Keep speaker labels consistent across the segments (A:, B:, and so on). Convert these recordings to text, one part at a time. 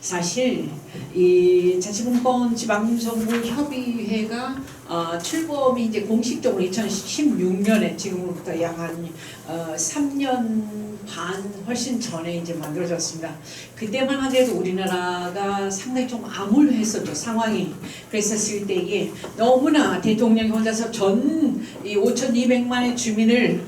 A: 사실 이 자치분권 지방정부협의회가 출범이 이제 공식적으로 2016년에 지금부터 약 한 3년 반 훨씬 전에 이제 만들어졌습니다. 그때만 하더라도 우리나라가 상당히 좀 암울했었죠, 상황이. 그랬었을 때에 너무나 대통령이 혼자서 전 이 5,200만의 주민을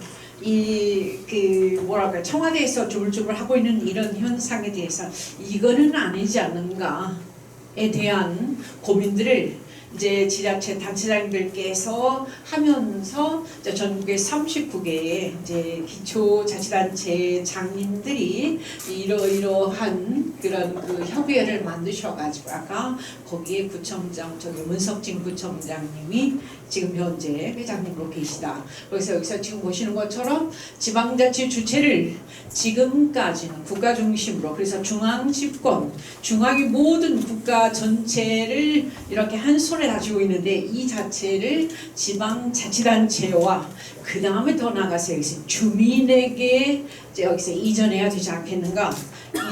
A: 뭐랄까 청와대에서 주물주물 하고 있는 이런 현상에 대해서 이거는 아니지 않는가에 대한 고민들을 이제 지자체 단체장들께서 하면서 전국의 39개의 이제 기초자치단체 장님들이 이러이러한 그런 그 협의회를 만드셔가지고 아까 거기에 구청장 문석진 구청장님이 지금 현재 회장님으로 계시다. 그래서 여기서 지금 보시는 것처럼 지방자치 주체를 지금까지는 국가 중심으로, 그래서 중앙집권, 중앙이 모든 국가 전체를 이렇게 한 손에 가지고 있는데 이 자체를 지방자치단체와 그 다음에 더 나가서 여기서 주민에게 여기서 이전해야 되지 않겠는가,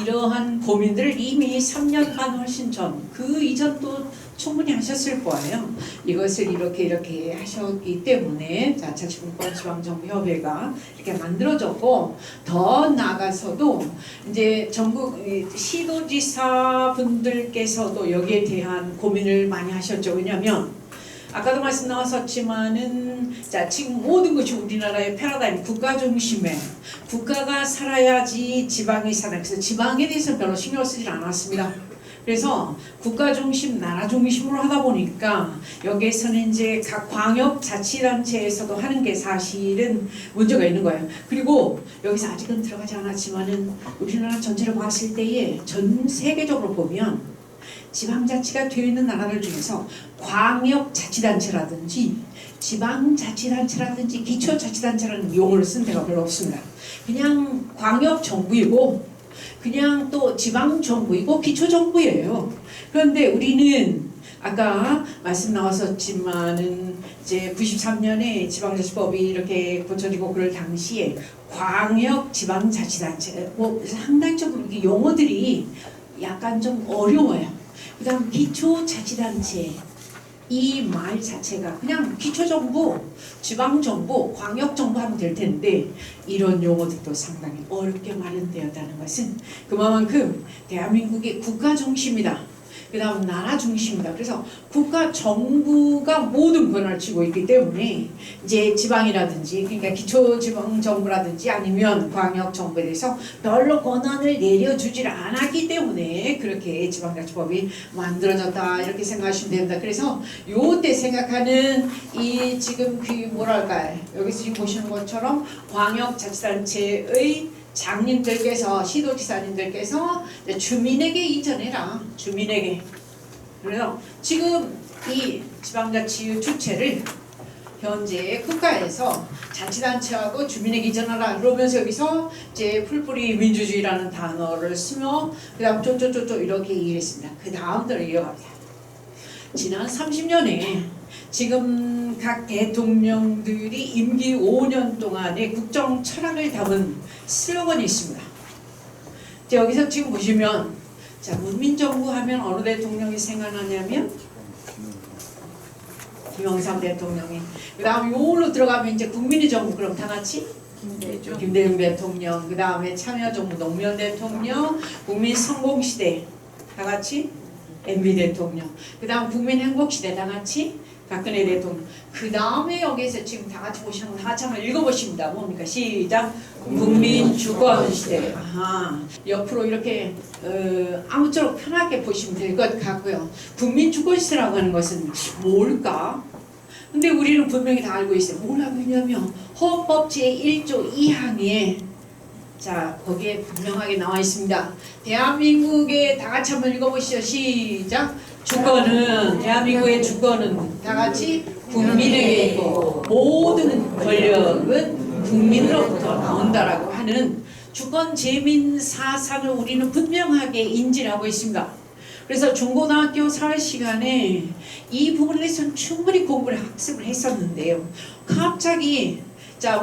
A: 이러한 고민들을 이미 3년 반 훨씬 전, 그 이전도 충분히 하셨을 거예요. 이것을 이렇게 하셨기 때문에 자치분권 지방정부협의회가 이렇게 만들어졌고, 더 나아가서도 이제 전국 시도지사 분들께서도 여기에 대한 고민을 많이 하셨죠. 왜냐하면 아까도 말씀 나왔었지만은 지금 모든 것이 우리나라의 패러다임, 국가 중심에 국가가 살아야지 지방이 살아요. 그래서 지방에 대해서 별로 신경 쓰지 않았습니다. 그래서 국가 중심, 나라 중심으로 하다 보니까 여기에서는 이제 각 광역자치단체에서도 하는 게 사실은 문제가 있는 거예요. 그리고 여기서 아직은 들어가지 않았지만은 우리나라 전체를 봤을 때에 전 세계적으로 보면 지방자치가 되어 있는 나라들 중에서 광역자치단체라든지 지방자치단체라든지 기초자치단체라는 용어를 쓴 데가 별로 없습니다. 그냥 광역정부이고 그냥 또 지방정부이고 기초정부예요. 그런데 우리는 아까 말씀 나왔었지만은 이제 93년에 지방자치법이 이렇게 고쳐지고 그럴 당시에 광역지방자치단체 상당히 좀 용어들이 약간 좀 어려워요. 그 다음 기초자치단체 이 말 자체가 그냥 기초정부, 지방정부, 광역정부 하면 될 텐데 이런 용어들도 상당히 어렵게 마련되었다는 것은 그만큼 대한민국의 국가 중심이다. 그 다음 나라 중심이다. 그래서 국가 정부가 모든 권한을 쥐고 있기 때문에 이제 지방이라든지 그러니까 기초지방정부라든지 아니면 광역정부에 대해서 별로 권한을 내려주질 않았기 때문에 그렇게 지방자치법이 만들어졌다 이렇게 생각하시면 됩니다. 그래서 요때 생각하는 이 지금 뭐랄까요, 여기서 지금 보시는 것처럼 광역자치단체의 장님들께서, 시도지사님들께서 주민에게 이전해라. 주민에게. 그래서 지금 이 지방자치 주체를 현재 국가에서 자치단체하고 주민에게 이전하라 그러면서 여기서 이제 풀뿌리 민주주의라는 단어를 쓰며 그 다음 쪼쪼쪼쪼 이렇게 얘기를 했습니다. 그 다음대로 이어갑니다. 지난 30년에 지금 각 대통령들이 임기 5년 동안의 국정 철학을 담은 슬로건이 있습니다. 여기서 지금 보시면 문민정부 하면 어느 대통령이 생각나냐면 김영삼 대통령이, 그 다음 요걸로 들어가면 이제 국민의 정부, 그럼 다 같이 김대중 대통령, 그 다음에 참여정부 노무현 대통령, 국민성공시대 다 같이 MB 대통령, 그 다음 국민행복시대 다 같이 박근혜 대통령, 그 다음에 여기에서 지금 다 같이 보시는 거 다 같이 한번 읽어보십니다. 뭡니까? 시작! 국민주권시대. 옆으로 이렇게 아무쪼록 편하게 보시면 될 것 같고요. 국민주권시대라고 하는 것은 뭘까? 근데 우리는 분명히 다 알고 있어요. 뭘 알고 있냐면 헌법 제1조 2항에 거기에 분명하게 나와 있습니다. 대한민국의 다 같이 한번 읽어보시죠. 시작! 주권은, 대한민국의 주권은 다 같이 국민에게 있고 모든 권력은 국민으로부터 나온다라고 하는 주권 재민 사상을 우리는 분명하게 인지를 하고 있습니다. 그래서 중고등학교 사회 시간에 이 부분에 대해서는 충분히 공부를 학습을 했었는데요. 갑자기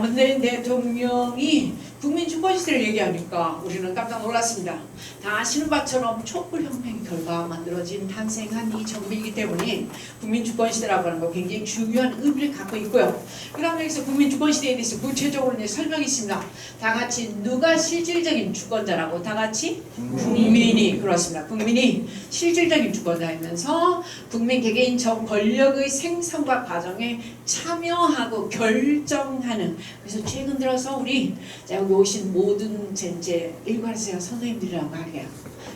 A: 문재인 대통령이 국민주권시대를 얘기하니까 우리는 깜짝 놀랐습니다. 다 아시는 바처럼 촛불혁명의 결과 만들어진 탄생한 이 정부이기 때문에 국민주권시대라고 하는 거 굉장히 중요한 의미를 갖고 있고요. 그 다음에 여기서 국민주권시대에 대해서 구체적으로 이제 설명이 있습니다. 다 같이 누가 실질적인 주권자라고? 다 같이 국민이. 그렇습니다. 국민이 실질적인 주권자이면서 국민 개개인 정 권력의 생성과 과정에 참여하고 결정하는. 그래서 최근 들어서 우리 여기 오신 모든 이제 일괄세요 선생님들이라고 하게요.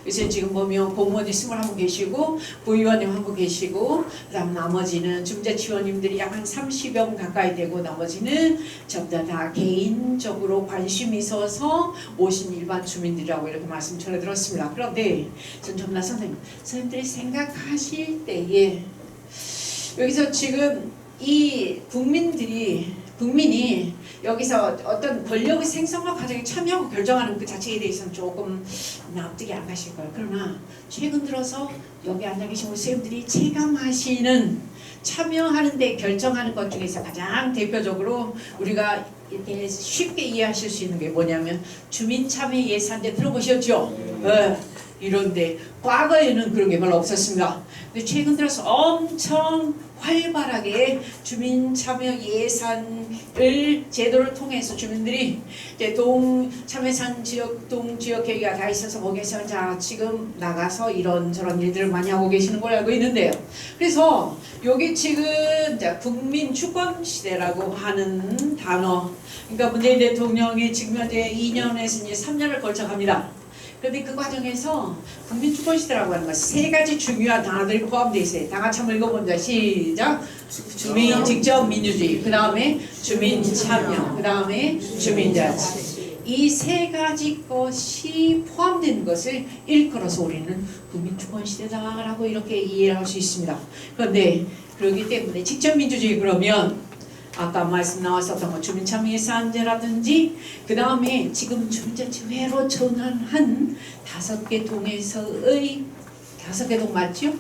A: 그래서 지금 보면 공무원이 21분 계시고 부의원님 한 분 계시고 그다음 나머지는 중재치원님들이 약 한 30여 분 가까이 되고 나머지는 전부 다 개인적으로 관심이 있어서 오신 일반 주민들이라고 이렇게 말씀 전해드렸습니다. 그런데 전 전부 다 선생님들이 생각하실 때에 여기서 지금 이 국민이 여기서 어떤 권력의 생성과 과정에 참여하고 결정하는 그 자체에 대해서는 조금 납득이 안 가실 거예요. 그러나 최근 들어서 여기 앉아 계신 우리 선생님들이 체감하시는 참여하는 데 결정하는 것 중에서 가장 대표적으로 우리가 이렇게 쉽게 이해하실 수 있는 게 뭐냐면 주민참여 예산제 들어보셨죠? 네. 이런데 과거에는 그런 게 별로 없었습니다. 근데 최근 들어서 엄청 활발하게 주민참여 예산을 제도를 통해서 주민들이 이제 참여산 지역 동지역 계획가 다 있어서 거기에서 자 지금 나가서 이런저런 일들을 많이 하고 계시는 걸 알고 있는데요. 그래서 여기 지금 국민 주권 시대라고 하는 단어, 그러니까 문재인 대통령이 지금 현재 2년에서 이제 3년을 걸쳐 갑니다. 그런데 그 과정에서 국민주권시대라고 하는 것 세 가지 중요한 단어들이 포함되어 있어요. 다 같이 한번 읽어본다. 시작. 주민 직접 민주주의, 그 다음에 주민 참여, 그 다음에 주민자치. 이 세 가지 것이 포함된 것을 일컬어서 우리는 국민주권시대다라고 이렇게 이해를 할 수 있습니다. 그런데 그렇기 때문에 직접 민주주의 그러면 아까 말씀 나왔었던 거 주민참여예산제라든지 그 다음에 지금 주민자치회로 전환한 5개 동에서의 5개 동 맞죠?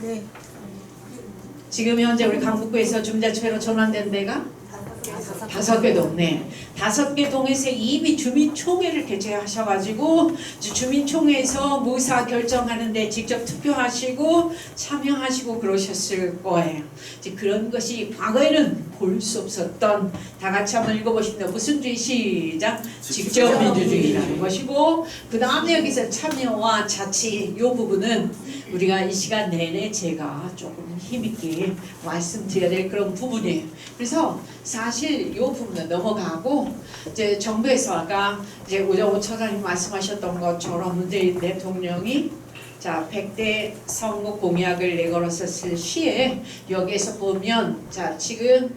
B: 네.
A: 지금 현재 우리 강북구에서 주민자치회로 전환된 데가 5개 동. 네. 5개 동에서 이미 주민총회를 개최하셔가지고 주민총회에서 무사 결정하는데 직접 투표하시고 참여하시고 그러셨을 거예요. 이제 그런 것이 과거에는 볼 수 없었던, 다 같이 한번 읽어보십니다. 무슨 주의? 시작. 직접 민주주의라는 것이고, 그 다음에 여기서 참여와 자치 이 부분은 우리가 이 시간 내내 제가 조금 힘있게 말씀드려야 될 그런 부분이에요. 그래서 사실 이 부분은 넘어가고 이제 정부에서 아까 이제 오정호 처장님 말씀하셨던 것처럼 문재인 대통령이 자 100대 선거 공약을 내걸었을 시에 여기에서 보면 자 지금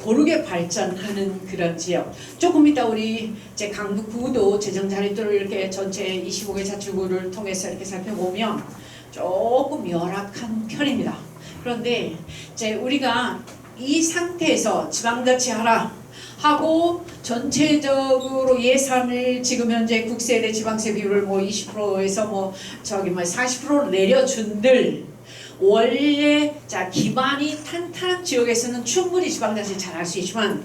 A: 고르게 발전하는 그런 지역. 조금 이따 우리 이제 강북구도 재정 자립도를 이렇게 전체 25개 자치구를 통해서 이렇게 살펴보면 조금 열악한 편입니다. 그런데 이제 우리가 이 상태에서 지방자치 하라 하고 전체적으로 예산을 지금 현재 국세대 지방세 비율을 뭐 20%에서 뭐 40%로 내려준들 원래 자 기반이 탄탄한 지역에서는 충분히 지방자치 잘할 수 있지만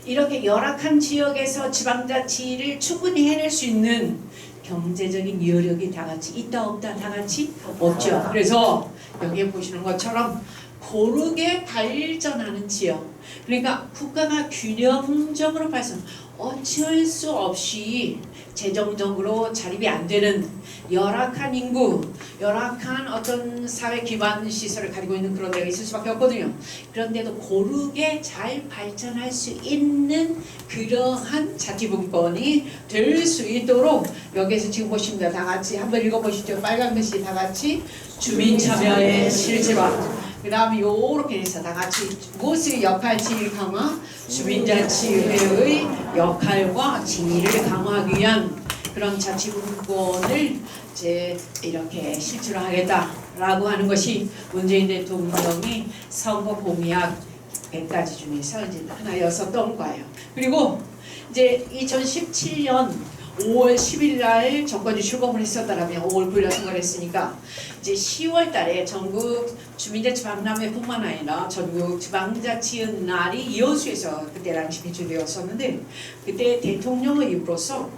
A: 이렇게 열악한 지역에서 지방자치를 충분히 해낼 수 있는 경제적인 여력이 다 같이 있다 없다 다 같이 없죠. 그래서 여기에 보시는 것처럼 고르게 발전하는 지역, 그러니까 국가가 균형적으로 발전, 어쩔 수 없이 재정적으로 자립이 안 되는 열악한 인구, 열악한 어떤 사회 기반 시설을 가지고 있는 그런 데가 있을 수밖에 없거든요. 그런데도 고르게 잘 발전할 수 있는 그러한 자치분권이 될 수 있도록 여기에서 지금 보십니다. 다 같이 한번 읽어보시죠. 빨간 글씨 다 같이 주민참여의 실질화. 그 다음에 요렇게 해서 다 같이 무엇의 역할 지휘 강화, 주민자치회의 역할과 지위를 강화하기 위한 그런 자치분권을 이제 이렇게 실천하겠다라고 하는 것이 문재인 대통령이 선거 공약 100가지 중에서 이제 하나였었던 거예요. 그리고 이제 2017년 5월 10일 날 정권이 출범을 했었다라면 5월 9일 날 선거를 했으니까 이제 10월 달에 전국 주민자치 박람회뿐만 아니라 전국 지방자치의 날이 여수에서 그때 당시 개최되었었는데 그때 대통령의 입으로서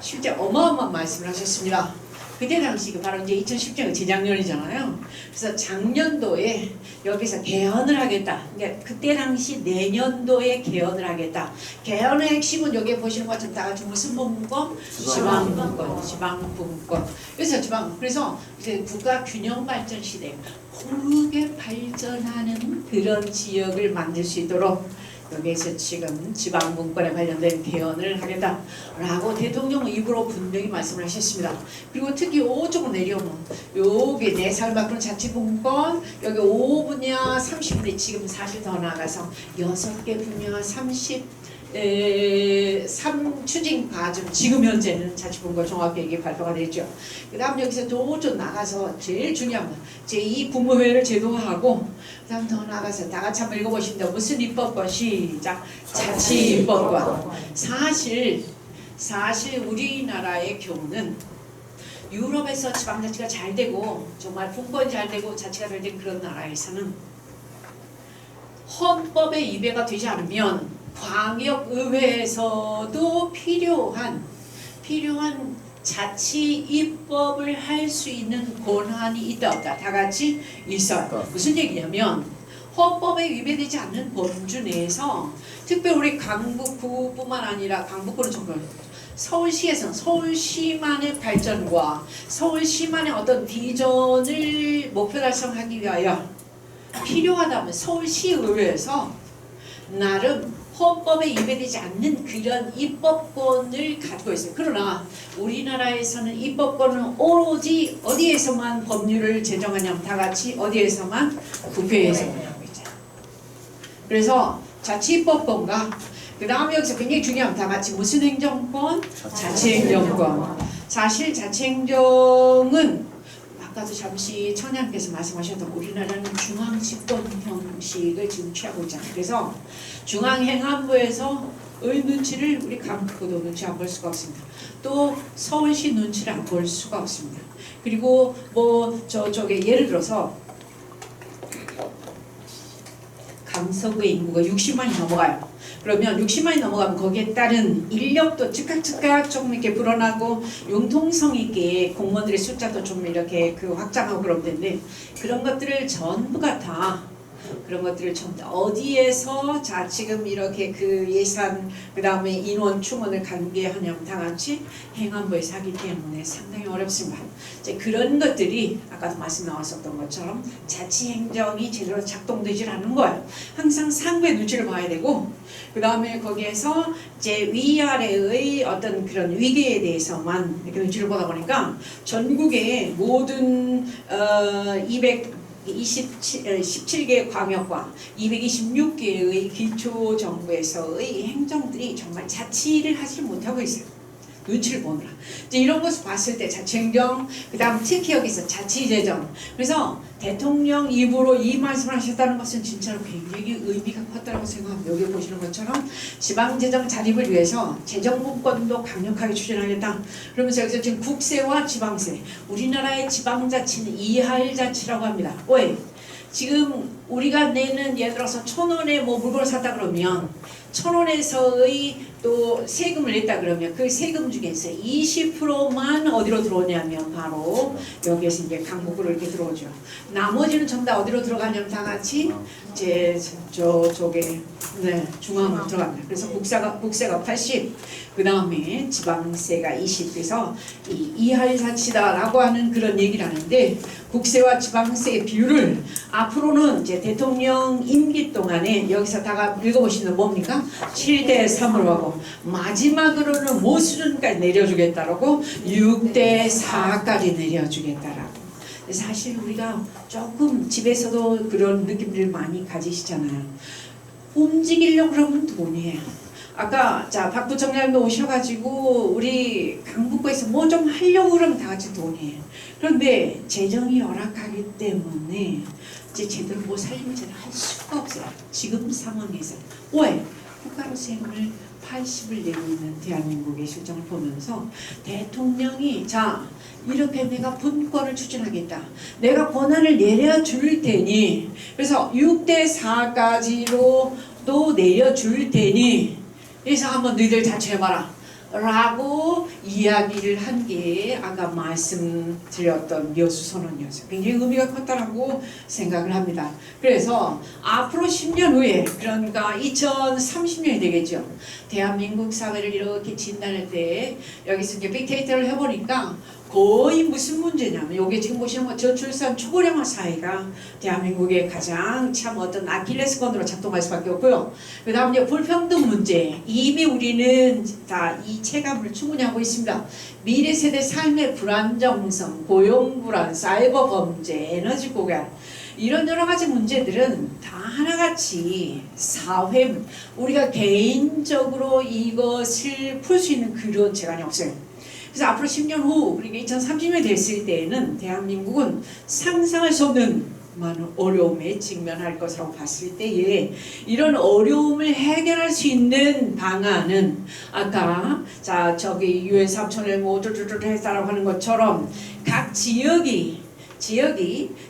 A: 실제 어마어마한 말씀을 하셨습니다. 그때 당시 바로 이제 2010년 재작년이잖아요. 그래서 작년도에 여기서 개헌을 하겠다. 그러니까 그때 당시 내년도에 개헌을 하겠다. 개헌의 핵심은 여기 보시는 것처럼 다 같이 무슨 분권? 지방분권, 지방분권. 그래서 이제 국가 균형 발전 시대, 고르게 발전하는 그런 지역을 만들 수 있도록 여기에서 지금 지방분권에 관련된 개헌을 하겠다라고 대통령 입으로 분명히 말씀을 하셨습니다. 그리고 특히 5쪽으로 내려오면 여기 4살 바꾸는 자치분권 여기 5분야 30분야 지금 사실 더 나아가서 6개 분야 3 추진 과정 지금 현재는 자치분권 종합계획이 발표가 됐죠. 그 다음 여기서 좀 나가서 제일 중요한 건 제2 국무회의를 제도화하고 그 다음 더 나가서 다 같이 한번 읽어보십니다. 무슨 입법권? 시작. 자치입법권. 사실 우리나라의 경우는 유럽에서 지방자치가 잘 되고 정말 분권이 잘 되고 자치가 잘 된 그런 나라에서는 헌법에 위배가 되지 않으면 광역의회에서도 필요한 자치 입법을 할 수 있는 권한이 있다 없다 다 같이 있어요. 무슨 얘기냐면 헌법에 위배되지 않는 범주 내에서 특별히 우리 강북구뿐만 아니라 강북구는 정말 서울시에서는 서울시만의 발전과 서울시만의 어떤 비전을 목표 달성하기 위하여 필요하다면 서울시의회에서 나름 헌법에 위배되지 않는 그런 입법권을 가지고 있어요. 그러나 우리나라에서는 입법권은 오로지 어디에서만 법률을 제정하냐면 다 같이 어디에서만 국회에서만 하고 있잖아요. 그래서 자치입법권과 그 다음에 여기서 굉장히 중요한 다 같이 무슨 행정권? 자치행정권. 사실 자치행정은 아까도 잠시 청장님께서 말씀하셨던 우리나라는 중앙집권 형식을 지금 취하고 있잖아요. 그래서 중앙행안부에서의 눈치를 우리 강북구도 눈치 안 볼 수가 없습니다. 또 서울시 눈치를 안 볼 수가 없습니다. 그리고 뭐 저쪽에 예를 들어서 강서구의 인구가 60만이 넘어가요. 그러면 60만이 넘어가면 거기에 따른 인력도 즉각 좀 이렇게 불어나고 융통성 있게 공무원들의 숫자도 좀 이렇게 확장하고 그러면 되는데 그런 것들을 전부가 다 어디에서 자 지금 이렇게 그 예산 그 다음에 인원 충원을 관계하냐면 다 같이 행안부에서 하기 때문에 상당히 어렵습니다. 이제 그런 것들이 아까도 말씀 나왔었던 것처럼 자치행정이 제대로 작동되질 않는 거예요. 항상 상부의 눈치를 봐야 되고 그 다음에 거기에서 이제 위아래의 어떤 그런 위계에 대해서만 이렇게 눈치를 보다 보니까 전국의 모든 17개 광역과 226개의 기초정부에서의 행정들이 정말 자치를 하지 못하고 있어요. 눈치를 보느라. 이제 이런 것을 봤을 때 자치행정, 그 다음 특히 여기서 자치재정. 그래서 대통령 입으로 이 말씀을 하셨다는 것은 진짜로 굉장히 의미가 컸다고 생각합니다. 여기 보시는 것처럼 지방재정 자립을 위해서 재정분권도 강력하게 추진하겠다. 그러면서 여기서 지금 국세와 지방세. 우리나라의 지방자치는 이할자치라고 합니다. 왜? 지금 우리가 내는 예를 들어서 1,000원에 뭐 물건을 샀다 그러면 1,000원에서의 또 세금을 냈다 그러면 그 세금 중에서 20%만 어디로 들어오냐면 바로 여기에서 이제 강북구로 이렇게 들어오죠. 나머지는 전부 다 어디로 들어가냐면 다 같이 이제 저쪽에 중앙으로 들어갑니다. 그래서 국세가 80, 그 다음에 지방세가 20. 그래서 이할자치다라고 하는 그런 얘기를 하는데 국세와 지방세의 비율을 앞으로는 이제 대통령 임기 동안에 여기서 다가 읽어보시는 뭡니까? 7대3으로 하고 마지막으로는 뭐 수준까지 내려주겠다라고 6대4까지 내려주겠다라고. 사실 우리가 조금 집에서도 그런 느낌들을 많이 가지시잖아요. 움직이려고 그러면 돈이에요. 아까 박 부총장도 오셔가지고 우리 강북구에서 뭐 좀 하려고 그러면 다 같이 돈이에요. 그런데 재정이 열악하기 때문에 이제 제대로 뭐 살림을 제대로 할 수가 없어요. 지금 상황에서. 왜? 국가로 세금을 80을 내고 있는 대한민국의 실정을 보면서 대통령이 자 이렇게 내가 분권을 추진하겠다. 내가 권한을 내려줄 테니 그래서 6대 4까지로 또 내려줄 테니 그래서 한번 너희들 자처해봐라 라고 이야기를 한 게 아까 말씀드렸던 여수선언이었어요. 굉장히 의미가 컸다라고 생각을 합니다. 그래서 앞으로 10년 후에 그러니까 2030년이 되겠죠. 대한민국 사회를 이렇게 진단할 때 여기서 이제 빅데이터를 해보니까 거의 무슨 문제냐면 여기 지금 보시는 거 저출산 초고령화 사회가 대한민국의 가장 참 어떤 아킬레스건으로 작동할 수밖에 없고요. 그 다음 이제 불평등 문제 이미 우리는 다 이 체감을 충분히 하고 있습니다. 미래 세대 삶의 불안정성, 고용 불안, 사이버 범죄, 에너지 고갈 이런 여러 가지 문제들은 다 하나같이 사회 우리가 개인적으로 이것을 풀 수 있는 그런 재간이 없어요. 그래서 앞으로 10년 후 그러니까 2030년이 됐을 때에는 대한민국은 상상할 수 없는 많은 어려움에 직면할 것이라고 봤을 때에 이런 어려움을 해결할 수 있는 방안은 아까 자 저기 유엔 삼촌을 모두 했다라고 하는 것처럼 각 지역이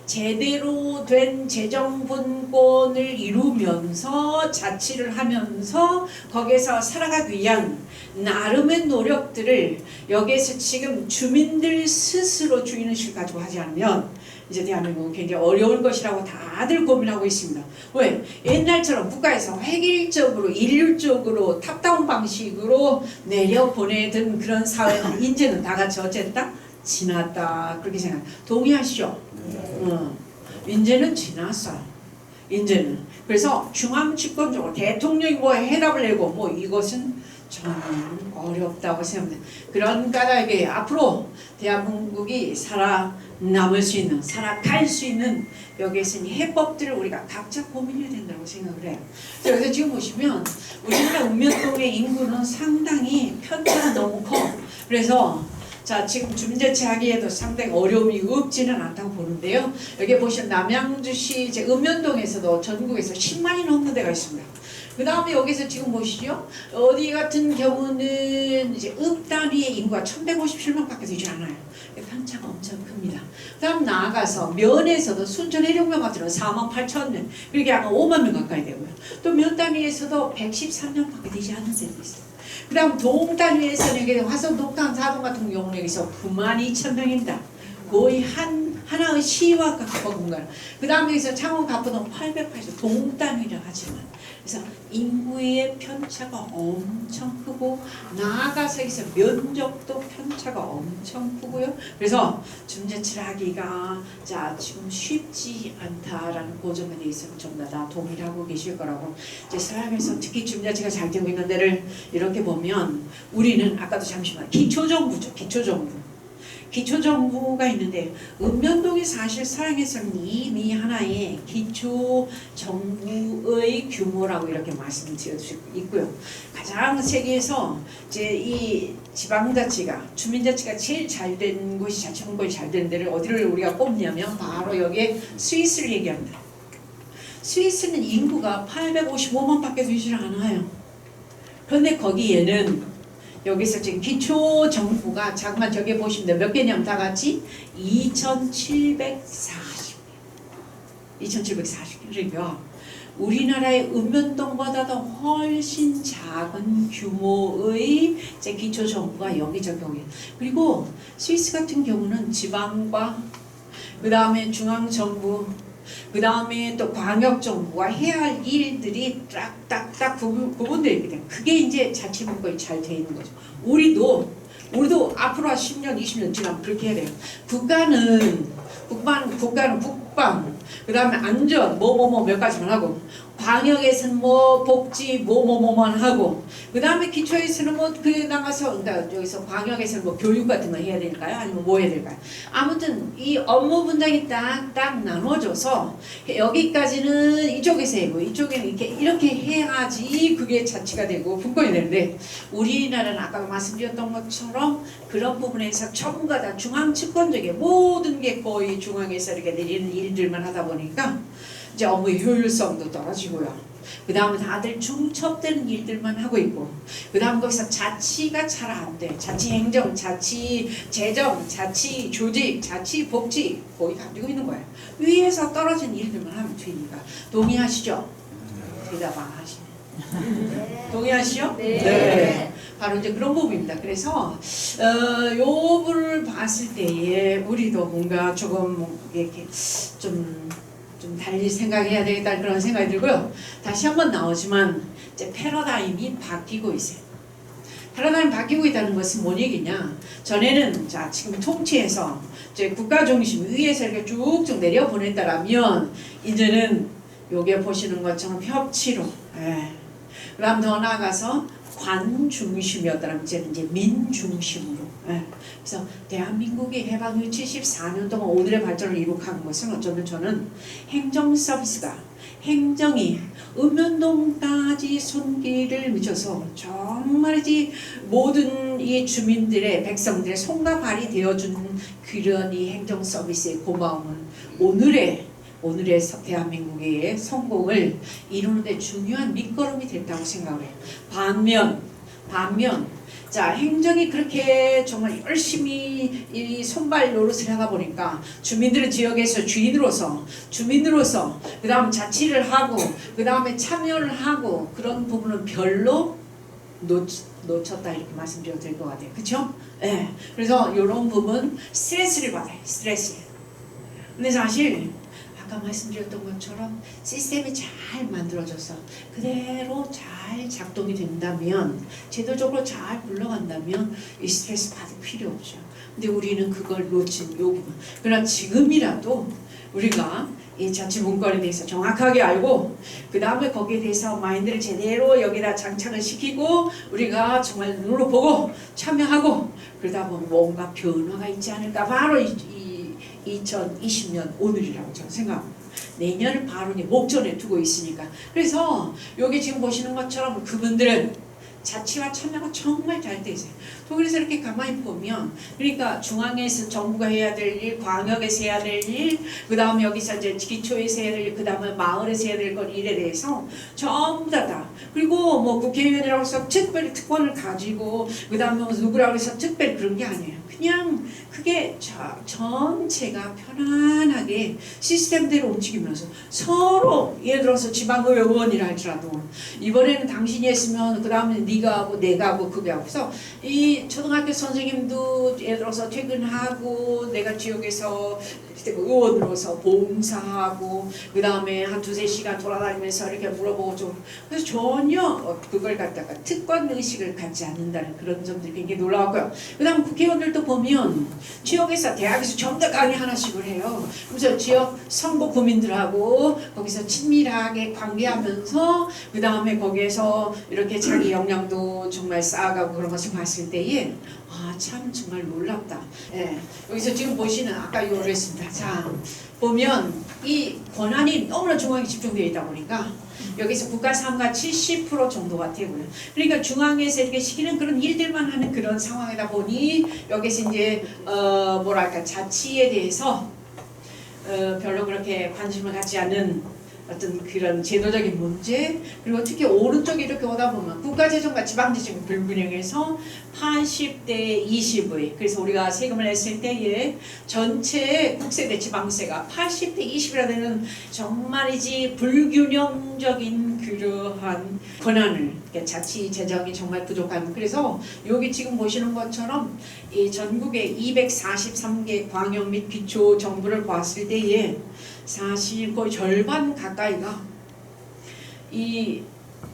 A: 제대로 된 재정 분권을 이루면서 자치를 하면서 거기에서 살아가기 위한 나름의 노력들을 여기에서 지금 주민들 스스로 주인의식을 가지고 하지 않으면 이제 대한민국은 굉장히 어려울 것이라고 다들 고민하고 있습니다. 왜? 옛날처럼 국가에서 획일적으로 일률적으로 탑다운 방식으로 내려보내던 그런 사회는 이제는 다 같이 어쨌다? 지났다 그렇게 생각. 동의하시죠? 이제는 지났어요. 이제는 그래서 중앙집권적으로 대통령이 뭐 해답을 내고 뭐 이것은 저는 어렵다고 생각합니다. 그런 까닭에 앞으로 대한민국이 살아남을 수 있는 살아갈 수 있는 여기에서 해법들을 우리가 각자 고민해야 된다고 생각을 해요. 그래서 지금 보시면 우리나라 읍면동의 인구는 상당히 편차가 너무 커. 그래서 자 지금 주민자치 하기에도 상당히 어려움이 없지는 않다고 보는데요. 여기 보시면 남양주시 이제 읍면동에서도 전국에서 10만이 넘는 데가 있습니다. 그 다음에 여기서 지금 보시죠. 어디 같은 경우는 이제 읍 단위의 인구가 1157만밖에 되지 않아요. 편차가 엄청 큽니다. 그 다음 나아가서 면에서도 순천 해령면 같은 경우는 4만 8천 명, 그렇게 약간 5만 명 가까이 되고요. 또 면 단위에서도 113명밖에 되지 않는 데도 있어요. 그 다음 동 단위에서는 여기 화성 독탄 사동 같은 경우는 여기서 9만 2천 명입니다. 거의 하나의 시와 가까운 공간. 그 다음에 여기서 창원 가포동 880 동 단위라 하지만 그래서 인구의 편차가 엄청 크고 나아가서 여기서 면적도 편차가 엄청 크고요. 그래서 주민자치를 하기가 자 지금 쉽지 않다라는 고점에 대해서는 전부 다 동의를 하고 계실 거라고 이제 사람에서 특히 주민자치가 잘 되고 있는 데를 이렇게 보면 우리는 아까도 잠시만 기초정부죠. 기초정부가 있는데 읍면동이 사실 서양에서는 이미 하나의 기초정부의 규모라고 이렇게 말씀드릴 수 있고요. 가장 세계에서 이제 이 지방자치가 주민자치가 제일 잘된 곳이 자치분권이 잘 된 데를 어디를 우리가 꼽냐면 바로 여기에 스위스를 얘기합니다. 스위스는 인구가 855만밖에 되지 않아요. 그런데 거기에는 여기서 지금 기초 정부가 잠깐만 저기 보시면 몇 개냐면 다 같이 2,740개. 우리나라의 읍면동보다도 훨씬 작은 규모의 이제 기초 정부가 여기저기 오게. 그리고 스위스 같은 경우는 지방과 그 다음에 중앙 정부 그 다음에 또 광역정부가 해야 할 일들이 딱딱딱 구분되어 있기 때문에 그게 이제 자치분권이 잘 되어 있는 거죠. 우리도 앞으로 한 10년, 20년 지나면 그렇게 해야 돼요. 국가는 국방, 그 다음에 안전, 몇 가지만 하고, 광역에서는 뭐 복지, 뭐만 하고, 그 다음에 기초에서는 뭐 그에 나가서, 그러니까 여기서 광역에서는 뭐 교육 같은 거 해야 될까요? 아니면 뭐 해야 될까요? 아무튼 이 업무 분장이 딱 나눠져서 여기까지는 이쪽에서 하고, 이쪽에는 이렇게 해야지 그게 자치가 되고 분권이 되는데, 우리나라는 아까 말씀드렸던 것처럼 그런 부분에서 전부가 다 중앙 집권적인 모든 게 거의 중앙에서 이렇게 내리는 일들만 하다 보니까 이제 업무의 효율성도 떨어지고요. 그 다음에 다들 중첩되는 일들만 하고 있고, 그 다음 거기서 자치가 잘 안 돼. 자치 행정, 자치 재정, 자치 조직, 자치 복지 거의 가지고 있는 거예요. 위에서 떨어진 일들만 하면 되니까. 동의하시죠? 대답 안 하시네. 동의하시죠? 네. 바로 이제 그런 부분입니다. 그래서 요 부분을 봤을 때에 우리도 뭔가 조금 이렇게 좀 달리 생각해야 되겠다는 그런 생각이 들고요. 다시 한번 나오지만 이제 패러다임이 바뀌고 있어요. 패러다임 바뀌고 있다는 것은 뭔 얘기냐? 전에는 자 지금 통치에서 이제 국가 중심 위에서 이렇게 쭉쭉 내려 보냈다라면 이제는 요게 보시는 것처럼 협치로, 그다음 더 나아가서 관 중심이었다면 이제 민 중심으로. 그래서 대한민국이 해방 후 74년 동안 오늘의 발전을 이룩한 것은 어쩌면 저는 행정 서비스가 행정이 읍면동까지 손길을 미쳐서 정말이지 모든 이 주민들의 백성들의 손과 발이 되어준 그런 이 행정 서비스의 고마움은 오늘의 대한민국의 성공을 이루는 데 중요한 밑거름이 됐다고 생각을 해요. 반면 자 행정이 그렇게 정말 열심히 이 손발 노릇을 하다 보니까 주민들은 지역에서 주민으로서 그 다음 자치를 하고 그 다음에 참여를 하고 그런 부분은 별로 놓쳤다 이렇게 말씀드려도 될 것 같아요. 그렇죠? 네. 그래서 이런 부분 스트레스를 받아요. 스트레스. 근데 사실 아까 말씀드렸던 것처럼 시스템이 잘 만들어져서 그대로 잘 작동이 된다면 제도적으로 잘 굴러간다면 이 스트레스 받을 필요 없죠. 근데 우리는 그걸 놓친 요 부분. 그러나 지금이라도 우리가 이 자치 문건에 대해서 정확하게 알고 그 다음에 거기에 대해서 마인드를 제대로 여기다 장착을 시키고 우리가 정말 눈으로 보고 참여하고 그러다 보면 뭔가 변화가 있지 않을까. 바로 2020년 오늘이라고 저는 생각합니다. 내년을 바로 목전에 두고 있으니까. 그래서 여기 지금 보시는 것처럼 그분들은 자치와 참여가 정말 잘 돼 있어요. 독일에서 이렇게 가만히 보면 그러니까 중앙에서 정부가 해야 될 일, 광역에서 해야 될 일, 그 다음에 여기서 이제 기초에서 해야 될 일, 그 다음에 마을에서 해야 될 건 일에 대해서 전부 다 그리고 뭐 국회의원이라고 해서 특별히 특권을 가지고 그 다음에 누구라고 해서 특별히 그런 게 아니에요. 그냥 그게 전체가 편안하게 시스템대로 움직이면서 서로 예를 들어서 지방의원이라 할지라도 이번에는 당신이 했으면 그 다음에 네가 하고 내가 하고 그게 하고 그래서 이 초등학교 선생님도 예를 들어서 퇴근하고 내가 지역에서 의원으로서 봉사하고 그 다음에 한 두세 시간 돌아다니면서 이렇게 물어보고 좀 그래서 전혀 그걸 갖다가 특권의식을 갖지 않는다는 그런 점들이 굉장히 놀라웠고요. 그 다음 국회의원들도 보면 지역에서 대학에서 전부 다 강의 하나씩을 해요. 그래서 지역 선거 구민들하고 거기서 친밀하게 관계하면서 그 다음에 거기에서 이렇게 자기 역량도 정말 쌓아가고 그런 것을 봤을 때에 참 정말 놀랍다. 여기서 지금 보시는 아까 요를 했습니다. 자 보면 이 권한이 너무나 중앙에 집중되어 있다 보니까 여기서 국가 상가 70% 정도가 되고요. 그러니까 중앙에서 이렇게 시키는 그런 일들만 하는 그런 상황이다 보니 여기서 이제 뭐랄까 자치에 대해서 별로 그렇게 관심을 갖지 않는 어떤 그런 제도적인 문제 그리고 특히 오른쪽에 이렇게 오다 보면 국가재정과 지방재정 불균형에서 80대 20의 그래서 우리가 세금을 냈을 때에 전체 국세대 지방세가 80대 20이라 되는 정말이지 불균형적인 그러한 권한을 자치 재정이 정말 부족한 그래서 여기 지금 보시는 것처럼 이 전국의 243개 광역 및 기초 정부를 봤을 때에 사실 거의 절반 가까이가 이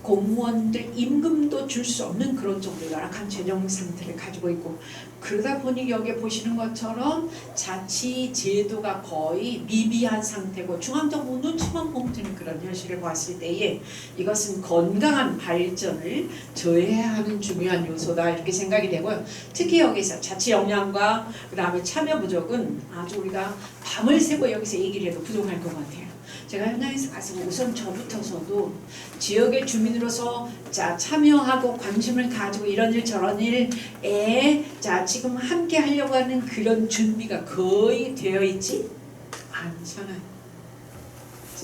A: 공무원들 임금도 줄 수 없는 그런 정도의 열악한 재정 상태를 가지고 있고 그러다 보니 여기 보시는 것처럼 자치 제도가 거의 미비한 상태고 중앙정부 눈치만 보면 되는 그런 현실을 봤을 때에 이것은 건강한 발전을 저해하는 중요한 요소다 이렇게 생각이 되고요. 특히 여기서 자치 역량과 그 다음에 참여 부족은 아주 우리가 밤을 새고 여기서 얘기를 해도 부족할 것 같아요. 제가 현장에서 가서 우선 저부터서도 지역의 주민으로서 자 참여하고 관심을 가지고 이런 일 저런 일에 자 지금 함께 하려고 하는 그런 준비가 거의 되어 있지 않잖아요.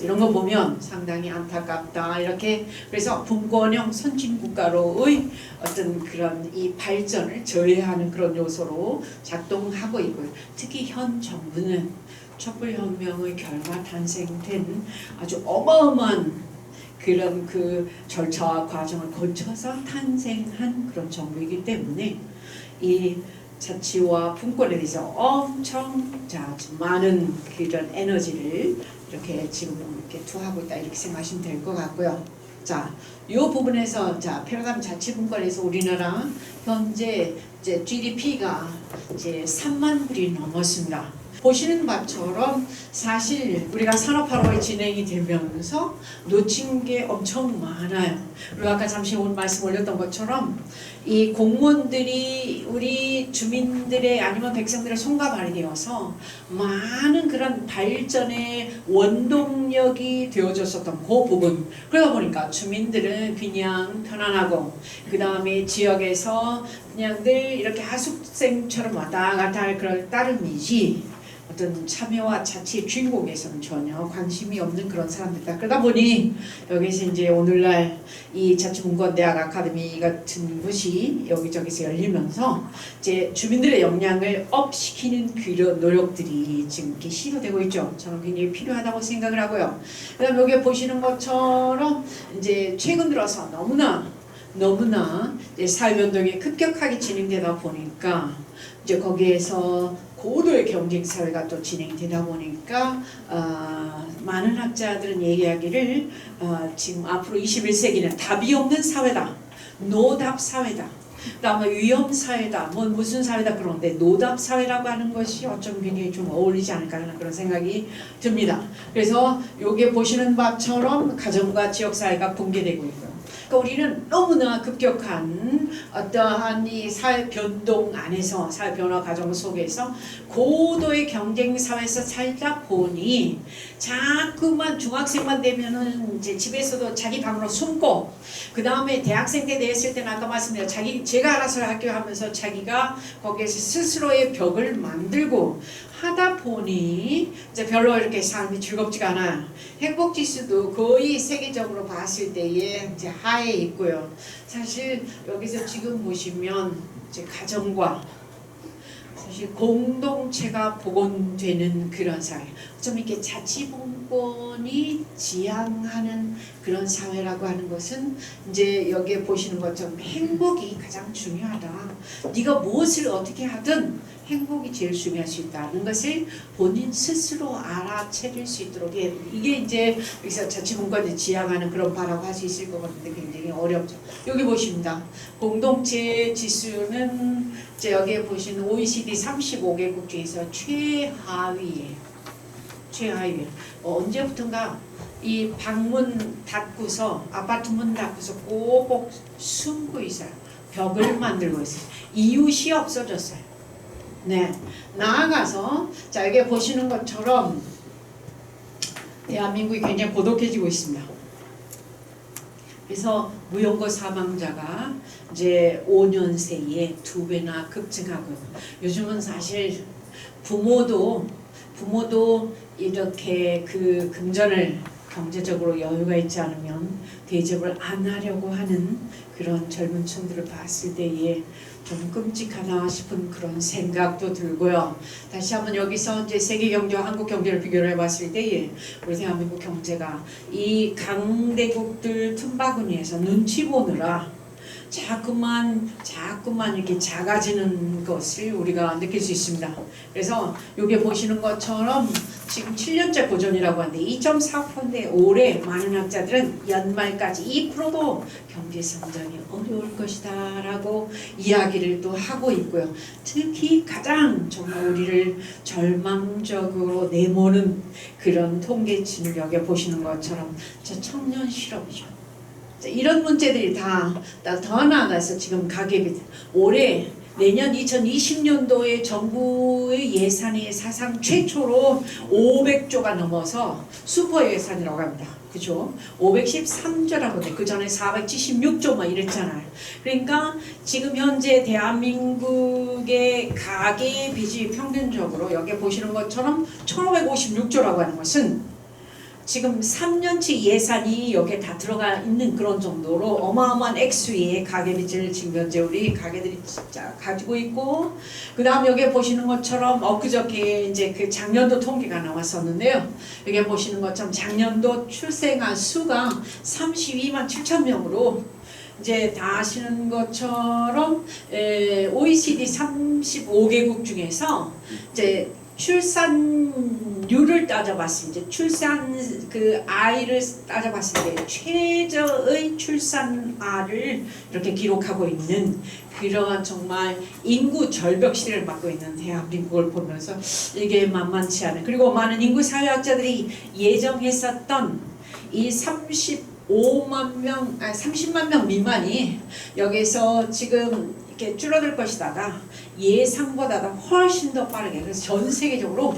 A: 이런 거 보면 상당히 안타깝다. 이렇게 그래서 분권형 선진국가로의 어떤 그런 이 발전을 저해하는 그런 요소로 작동하고 있고요. 특히 현 정부는 촛불혁명의 결과 탄생된 아주 어마어마한 그런 그 절차와 과정을 거쳐서 탄생한 그런 정부이기 때문에 이 자치와 분권에 대해서 엄청 많은 그런 에너지를 이렇게 지금 이렇게 투하하고 있다 이렇게 생각하시면 될 것 같고요. 자, 이 부분에서 패러다임 자치분권에서 우리나라 현재 이제 GDP가 이제 3만 불이 넘었습니다. 보시는 바처럼 사실 우리가 산업화로 진행이 되면서 놓친 게 엄청 많아요. 그리고 아까 잠시 오늘 말씀 올렸던 것처럼 이 공무원들이 우리 주민들의 아니면 백성들의 손과 발이 되어서 많은 그런 발전의 원동력이 되어줬었던 그 부분. 그러다 보니까 주민들은 그냥 편안하고 그 다음에 지역에서 그냥 늘 이렇게 하숙생처럼 왔다 갔다 할 그런 따름이지 어떤 참여와 자치의 주인공에서는 전혀 관심이 없는 그런 사람들이다. 그러다 보니 여기서 이제 오늘날 이 자치분권대학 아카데미 같은 곳이 여기저기서 열리면서 이제 주민들의 역량을 업시키는 그런 노력들이 지금 이렇게 시도되고 있죠. 저는 굉장히 필요하다고 생각을 하고요. 그다음 여기 보시는 것처럼 이제 최근 들어서 너무나 이제 사회변동이 급격하게 진행되다 보니까 이제 거기에서 고도의 경쟁 사회가 또 진행되다 보니까 많은 학자들은 얘기하기를 지금 앞으로 21세기는 답이 없는 사회다, 노답 사회다, 그다음에 위험 사회다, 뭐 무슨 사회다 그런데 노답 사회라고 하는 것이 어쩜 굉장히 좀 어울리지 않을까 하는 그런 생각이 듭니다. 그래서 여기 보시는 바처럼 가정과 지역 사회가 붕괴되고 있고요. 그러니까 우리는 너무나 급격한 어떠한 이 사회 변동 안에서 사회 변화 과정 속에서 고도의 경쟁 사회에서 살다 보니 자꾸만 중학생만 되면은 이제 집에서도 자기 방으로 숨고 그 다음에 대학생 때 됐을 때는 아까 말씀드린 제가 알아서 학교 하면서 자기가 거기에서 스스로의 벽을 만들고 하다 보니 이제 별로 이렇게 삶이 즐겁지가 않아요. 행복 지수도 거의 세계적으로 봤을 때에 이제 하에 있고요. 사실 여기서 지금 보시면 이제 가정과 사실 공동체가 복원되는 그런 사회, 좀 이렇게 자치분권이 지향하는 그런 사회라고 하는 것은 이제 여기에 보시는 것처럼 행복이 가장 중요하다. 네가 무엇을 어떻게 하든 행복이 제일 중요할 수 있다는 것을 본인 스스로 알아차릴 수 있도록 이게 이제 여기서 자치분권을 지향하는 그런 바라고 할 수 있을 것 같은데 굉장히 어렵죠. 여기 보십니다. 공동체 지수는 이제 여기에 보시는 OECD 35개국 중에서 최하위에 언제부턴가 이 방문 닫고서 아파트 문 닫고서 꼭꼭 숨고 있어요. 벽을 만들고 있어요. 이웃이 없어졌어요. 네, 나아가서 자 여기 보시는 것처럼 대한민국이 굉장히 고독해지고 있습니다. 그래서 무연고 사망자가 이제 5년 새에 2배나 급증하고 요즘은 사실 부모도 이렇게 그 금전을 경제적으로 여유가 있지 않으면 대접을 안 하려고 하는 그런 젊은 층들을 봤을 때에 좀 끔찍하다 싶은 그런 생각도 들고요. 다시 한번 여기서 이제 세계 경제와 한국 경제를 비교를 해봤을 때에 우리 대한민국 경제가 이 강대국들 틈바구니에서 눈치 보느라 자꾸만 이렇게 작아지는 것을 우리가 느낄 수 있습니다. 그래서 여기 보시는 것처럼 지금 7년째 고전이라고 하는데 2.4%인데 올해 많은 학자들은 연말까지 2%도 경제 성장이 어려울 것이다 라고 이야기를 또 하고 있고요. 특히 가장 정말 우리를 절망적으로 내모는 그런 통계치를 여기 보시는 것처럼 저 청년 실업이죠. 이런 문제들이 다 더 나아가서 지금 가계비 올해 내년 2020년도에 정부의 예산이 사상 최초로 500조가 넘어서 슈퍼 예산이라고 합니다. 그죠? 513조라고 돼. 그 전에 476조 막 이랬잖아요. 그러니까 지금 현재 대한민국의 가계 빚이 평균적으로 여기 보시는 것처럼 1556조라고 하는 것은 지금 3년치 예산이 여기에 다 들어가 있는 그런 정도로 어마어마한 액수의 가계빚을 지금 현재 우리 가게들이 진짜 가지고 있고, 그 다음 여기에 보시는 것처럼 엊그저께 이제 그 작년도 통계가 나왔었는데요. 여기에 보시는 것처럼 작년도 출생아 수가 32만 7천 명으로 이제 다 아시는 것처럼 OECD 35개국 중에서 이제 출산율을 따져봤을 때, 출산 그 아이를 따져봤을 때 최저의 출산아를 이렇게 기록하고 있는 그러한 정말 인구 절벽 시대를 맞고 있는 대한민국을 보면서 이게 만만치 않은, 그리고 많은 인구 사회학자들이 예정했었던 이 30만 명 미만이 여기서 지금 이렇게 줄어들 것이다가 예상보다 훨씬 더 빠르게, 그래서 전 세계적으로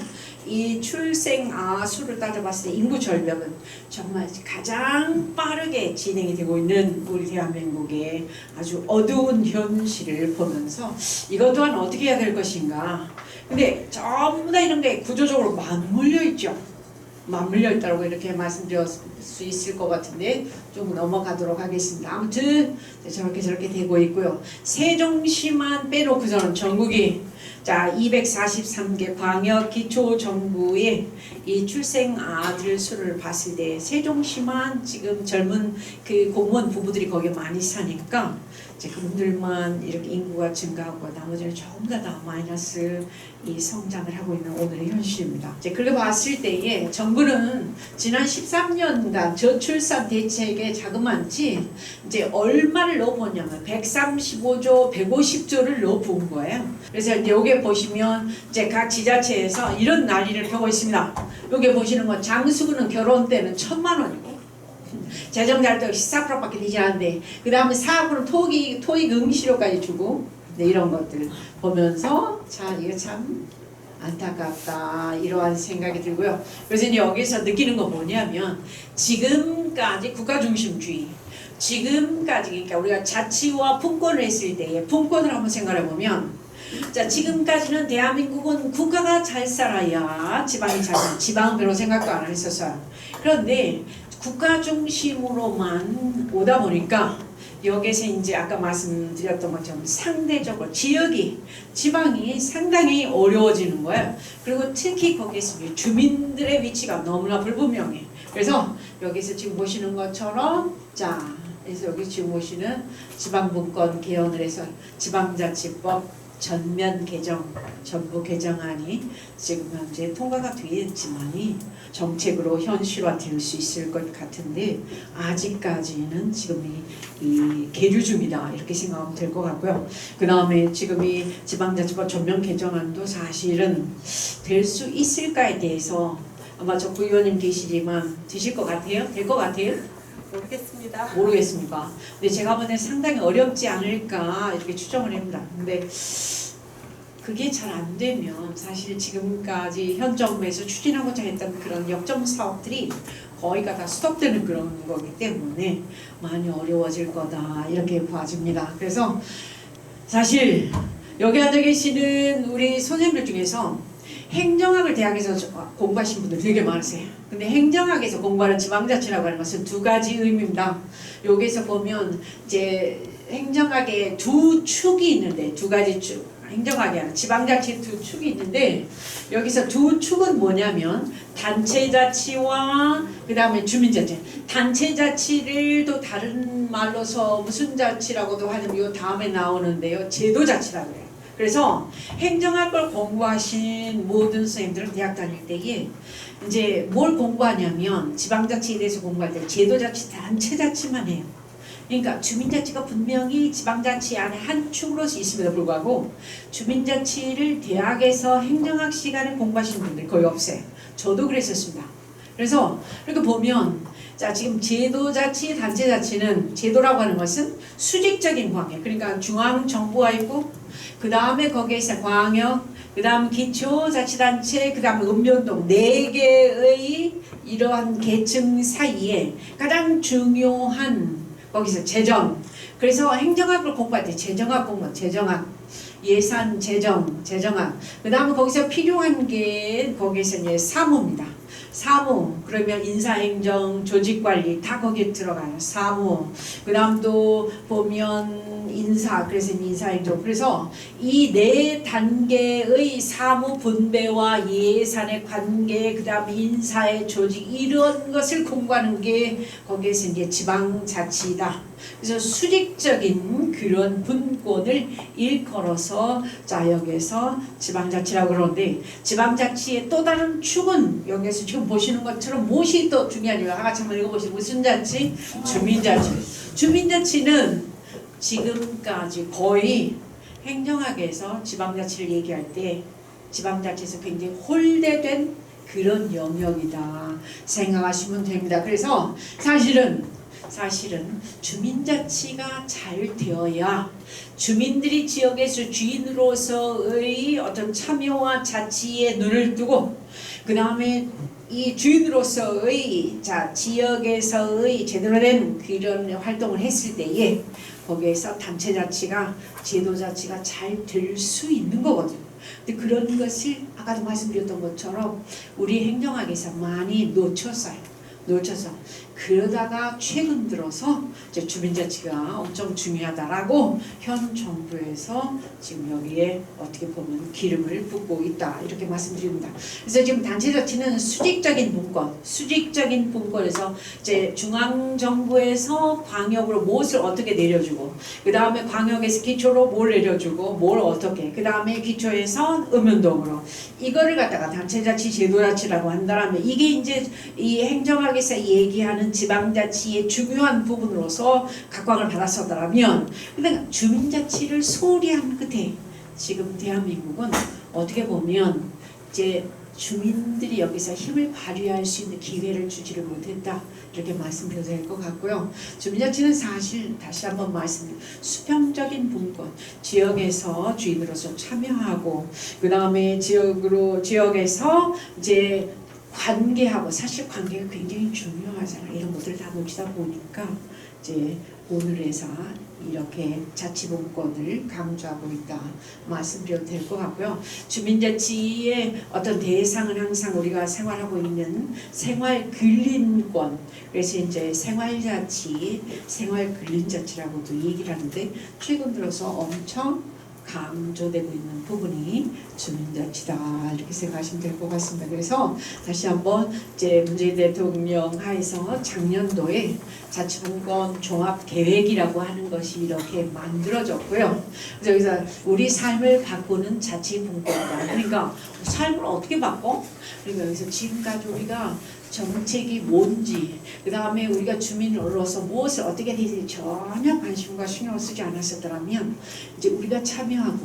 A: 이 출생아 수를 따져봤을 때 인구 절벽은 정말 가장 빠르게 진행이 되고 있는 우리 대한민국의 아주 어두운 현실을 보면서 이것 또한 어떻게 해야 될 것인가. 근데 전부 다 이런 게 구조적으로 맞물려 있죠. 맞물려 있다고 이렇게 말씀드릴 수 있을 것 같은데 좀 넘어가도록 하겠습니다. 아무튼 저렇게 되고 있고요. 세종시만 빼놓고 저는 전국이 243개 광역 기초 정부의 이 출생 아들 수를 봤을 때 세종시만 지금 젊은 그 공무원 부부들이 거기에 많이 사니까 이제 그분들만 이렇게 인구가 증가하고 나머지는 전부 다 마이너스 이 성장을 하고 있는 오늘의 현실입니다. 이제 그렇게 봤을 때에 정부는 지난 13년간 저출산 대책에 자그마치 이제 얼마를 넣어보냐면 135조, 150조를 넣어본 거예요. 그래서 이제 여기 보시면 이제 각 지자체에서 이런 난리를 펴고 있습니다. 여기 보시는 건 장수구는 결혼 때는 1,000만 원이고 재정 잘 때도 14%밖에 되지 않는데, 그 다음에 사업은 토익 응시료까지 주고, 네, 이런 것들 보면서 자 이게 참 안타깝다 이러한 생각이 들고요. 그래서 이제 여기서 느끼는 거 뭐냐면 지금까지 국가중심주의, 지금까지 그러니까 우리가 자치와 분권을 했을 때에 분권을 한번 생각해 보면, 자 지금까지는 대한민국은 국가가 잘 살아야 지방이 잘 살아요. 지방은 별로 생각도 안 했었어요. 그런데 국가 중심으로만 오다 보니까 여기서 이제 아까 말씀드렸던 것처럼 상대적으로 지방이 상당히 어려워지는 거예요. 그리고 특히 거기서 주민들의 위치가 너무나 불분명해. 그래서 여기서 지금 보시는 것처럼 그래서 여기 지금 보시는 지방분권 개헌을 해서 지방자치법 전면 개정, 전부 개정안이 지금 현재 통과가 되었지만이 정책으로 현실화될 수 있을 것 같은데 아직까지는 지금 이 계류 중이다 이렇게 생각하면 될 것 같고요. 그 다음에 지금 이 지방자치법 전면 개정안도 사실은 될 수 있을까에 대해서 아마 저 부의원님 계시지만 되실 것 같아요? 될 것 같아요?
B: 모르겠습니다.
A: 모르겠습니까? 근데 제가 보기엔 상당히 어렵지 않을까 이렇게 추정을 합니다. 근데 그게 잘 안 되면 사실 지금까지 현 정부에서 추진하고자 했던 그런 역점 사업들이 거의가 다 스톱되는 그런 거기 때문에 많이 어려워질 거다 이렇게 봐집니다. 그래서 사실 여기 앉아 계시는 우리 선생님들 중에서 행정학을 대학에서 공부하신 분들 되게 많으세요. 근데 행정학에서 공부하는 지방자치라고 하는 것은 두 가지 의미입니다. 여기서 보면 이제 행정학에 두 축이 있는데, 두 가지 축, 행정학이 아니라 지방자치 두 축이 있는데, 여기서 두 축은 뭐냐면 단체자치와 그 다음에 주민자치. 단체자치를 또 다른 말로서 무슨 자치라고도 하냐면 이 다음에 나오는데요, 제도자치라고 해요. 그래서 행정학을 공부하신 모든 선생님들은 대학 다닐 때에 이제 뭘 공부하냐면 지방자치에 대해서 공부할 때 제도자치, 단체자치만 해요. 그러니까 주민자치가 분명히 지방자치 안에 한 축으로서 있음에도 불구하고 주민자치를 대학에서 행정학 시간에 공부하시는 분들이 거의 없어요. 저도 그랬었습니다. 그래서 이렇게 보면 지금 제도자치, 단체자치는 제도라고 하는 것은 수직적인 관계, 그러니까 중앙정부가 있고 그 다음에 거기에서 광역, 그 다음 기초자치단체, 그 다음 읍면동 4개의 이러한 계층 사이에 가장 중요한 거기서 재정. 그래서 행정학을 공부할 때 재정학 공부, 재정학 예산 재정안. 그 다음에 거기서 필요한 게 거기서 이제 사무입니다. 사무, 그러면 인사행정, 조직관리 다 거기에 들어가요. 사무. 그 다음 또 보면 인사, 그래서 인사행정. 그래서 이 네 단계의 사무 분배와 예산의 관계, 그 다음 인사의 조직, 이런 것을 공부하는 게 거기에서 이제 지방자치다. 그래서 수직적인 그런 분권을 일컬어서 자 여기에서 지방자치라고 그러는데, 지방자치의 또 다른 축은 여기에서 지금 보시는 것처럼 무엇이 또 중요하냐면, 같이 한번 읽어보시죠. 무슨 자치? 주민자치. 주민자치는 지금까지 거의 행정학에서 지방자치를 얘기할 때 지방자치에서 굉장히 홀대된 그런 영역이다 생각하시면 됩니다. 그래서 사실은 주민자치가 잘 되어야 주민들이 지역에서 주인으로서의 어떤 참여와 자치에 눈을 뜨고, 그 다음에 이 주인으로서의 지역에서의 제대로 된 그런 활동을 했을 때에 거기에서 단체자치가 제도자치가 잘 될 수 있는 거거든요. 근데 그런 것을 아까도 말씀드렸던 것처럼 우리 행정학에서 많이 놓쳐서 그러다가 최근 들어서 이제 주민자치가 엄청 중요하다라고 현 정부에서 지금 여기에 어떻게 보면 기름을 붓고 있다, 이렇게 말씀드립니다. 그래서 지금 단체자치는 수직적인 분권에서 이제 중앙 정부에서 광역으로 무엇을 어떻게 내려주고, 그 다음에 광역에서 기초로 뭘 내려주고, 뭘 어떻게, 그 다음에 기초에서 읍면동으로, 이거를 갖다가 단체자치, 제도자치라고 한다면, 이게 이제 이 행정학에서 얘기하는 지방자치의 중요한 부분으로서 각광을 받았었다면, 근데 주민자치를 소홀히 한 끝에 지금 대한민국은 어떻게 보면 이제 주민들이 여기서 힘을 발휘할 수 있는 기회를 주지를 못했다, 이렇게 말씀드려도 될 것 같고요. 주민자치는 사실 다시 한번 말씀드립니다. 수평적인 분권, 지역에서 주인으로서 참여하고, 그 다음에 지역에서 이제 관계하고, 사실 관계가 굉장히 중요하잖아요. 이런 것들을 다 놓치다 보니까 이제 오늘에서 이렇게 자치분권을 강조하고 있다 말씀드려도 될 것 같고요. 주민자치의 어떤 대상은 항상 우리가 생활하고 있는 생활근린권, 그래서 이제 생활자치, 생활근린자치라고도 얘기를 하는데, 최근 들어서 엄청 강조되고 있는 부분이 주민자치다, 이렇게 생각하시면 될 것 같습니다. 그래서 다시 한번 이제 문재인 대통령 하에서 작년도에 자치분권 종합계획이라고 하는 것이 이렇게 만들어졌고요. 그래서 여기서 우리 삶을 바꾸는 자치분권이다. 그러니까 삶을 어떻게 바꿔? 그러니까 여기서 지금까지 우리가 정책이 뭔지, 그 다음에 우리가 주민으로서 무엇을 어떻게 해야 되는지 전혀 관심과 신경을 쓰지 않았었더라면, 이제 우리가 참여하고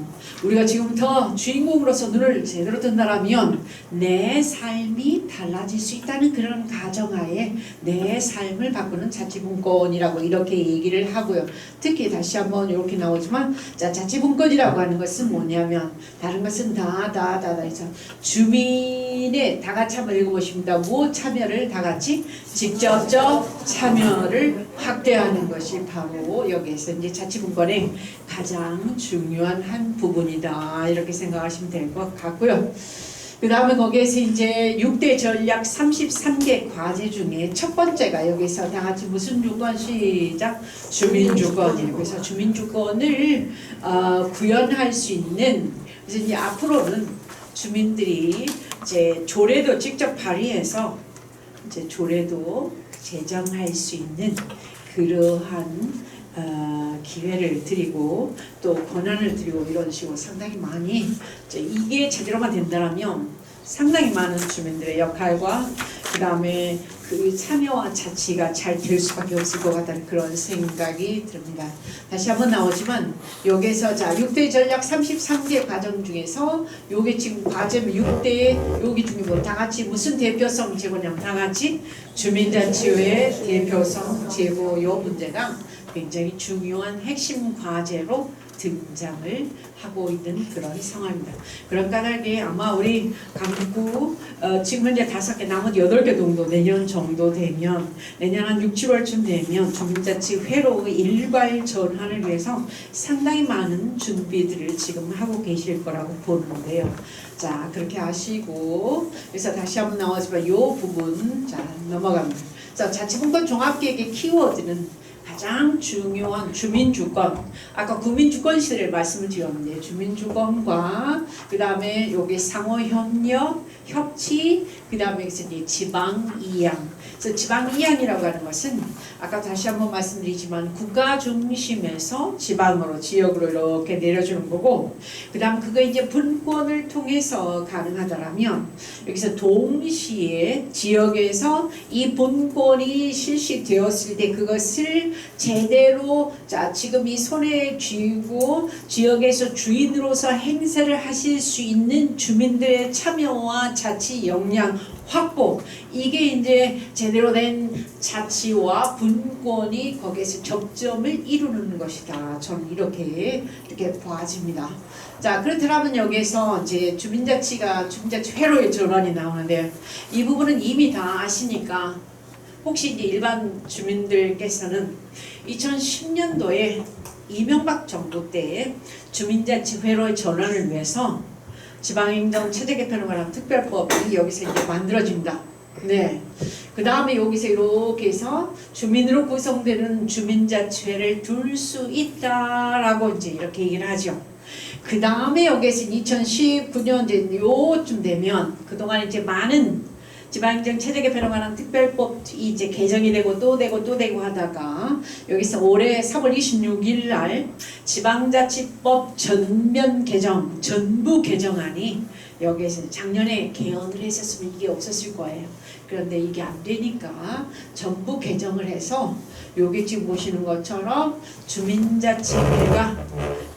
A: 우리가 지금부터 주인공으로서 눈을 제대로 뜬다라면 내 삶이 달라질 수 있다는 그런 가정하에 내 삶을 바꾸는 자치분권이라고 이렇게 얘기를 하고요. 특히 다시 한번 이렇게 나오지만, 자치분권이라고 하는 것은 뭐냐면, 다른 것은 다 해서 주민의, 다 같이 한번 읽어보십니다. 뭐 참여를 다 같이 직접적 참여를 확대하는 것이 바로 여기에서 이제 자치분권의 가장 중요한 한 부분이다, 이렇게 생각하시면 될 것 같고요. 그 다음에 거기에서 이제 6대 전략 33개 과제 중에 첫 번째가 여기서 다 같이 무슨 주권? 시작! 주민주권이에요. 그래서 주민주권을 구현할 수 있는, 그래서 이제 앞으로는 주민들이 이제 조례도 직접 발의해서 이제 조례도 제정할 수 있는 그러한 기회를 드리고 또 권한을 드리고, 이런 식으로 상당히 많이 이제 이게 제대로만 된다면 상당히 많은 주민들의 역할과 그 다음에 그 참여와 자치가 잘 될 수밖에 없을 것 같다는 그런 생각이 듭니다. 다시 한번 나오지만 여기서 6대 전략 33개 과정 중에서 요게 지금 과제 6대 여기 중에 뭐 다 같이 무슨 대표성 제고냐면, 다 같이 주민자치의 대표성 제고, 요 문제가 굉장히 중요한 핵심 과제로 등장을 하고 있는 그런 상황입니다. 그런 까닭에 아마 우리 강북구 지금 현재 5개 나머지 8개 정도 내년 정도 되면 내년 한 6, 7월쯤 되면 주민자치회로 일괄 전환을 위해서 상당히 많은 준비들을 지금 하고 계실 거라고 보는데요. 자, 그렇게 하시고 그래서 다시 한번 나와지만 이 부분 자 넘어갑니다. 자, 자치분권 종합계획의 키워드는 가장 중요한 주민주권, 아까 국민주권시대를 말씀을 드렸는데 주민주권과 그 다음에 여기 상호협력, 협치, 그 다음에 이제 지방이양. 그래서 지방이양이라고 하는 것은 아까 다시 한번 말씀드리지만 국가 중심에서 지방으로 지역으로 이렇게 내려주는 거고, 그 다음 그거 이제 분권을 통해서 가능하다라면 여기서 동시에 지역에서 이 분권이 실시되었을 때 그것을 제대로 자 지금 이 손에 쥐고 지역에서 주인으로서 행세를 하실 수 있는 주민들의 참여와 자치 역량 확보, 이게 이제 제대로 된 자치와 분권이 거기에서 접점을 이루는 것이다. 저는 이렇게 봐집니다. 자, 그렇다면 여기에서 이제 주민자치회로의 전환이 나오는데 이 부분은 이미 다 아시니까 혹시 이제 일반 주민들께서는 2010년도에 이명박 정부 때 주민자치회로의 전환을 위해서 지방행정 체제 개편을 관한 특별법이 여기서 이제 만들어집니다. 네. 그 다음에 여기서 이렇게 해서 주민으로 구성되는 주민자치회를 둘 수 있다라고 이제 이렇게 얘기를 하죠. 그 다음에 여기서 2019년 이제 요쯤 되면 그동안 이제 많은 지방행정 체제 개편에 관한 특별법이 이제 개정이 되고 또 되고 하다가 여기서 올해 3월 26일 날 지방자치법 전면 개정, 전부 개정안이 여기에서 작년에 개헌을 했었으면 이게 없었을 거예요. 그런데 이게 안 되니까 전부 개정을 해서 여기 지금 보시는 것처럼 주민자치회가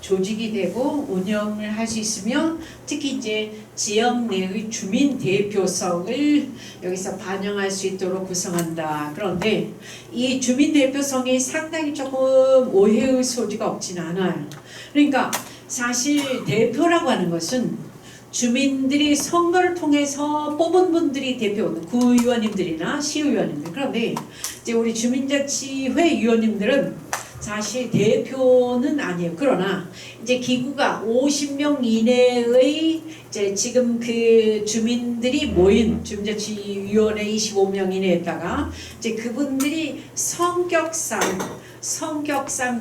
A: 조직이 되고 운영을 할 수 있으며 특히 이제 지역 내의 주민 대표성을 여기서 반영할 수 있도록 구성한다. 그런데 이 주민 대표성이 상당히 조금 오해의 소지가 없지는 않아요. 그러니까 사실 대표라고 하는 것은 주민들이 선거를 통해서 뽑은 분들이 대표, 구의원님들이나 시의원님들. 그런데 이제 우리 주민자치회 위원님들은 사실 대표는 아니에요. 그러나 이제 기구가 50명 이내의 이제 지금 그 주민들이 모인 주민자치위원회 25명 이내에다가 이제 그분들이 성격상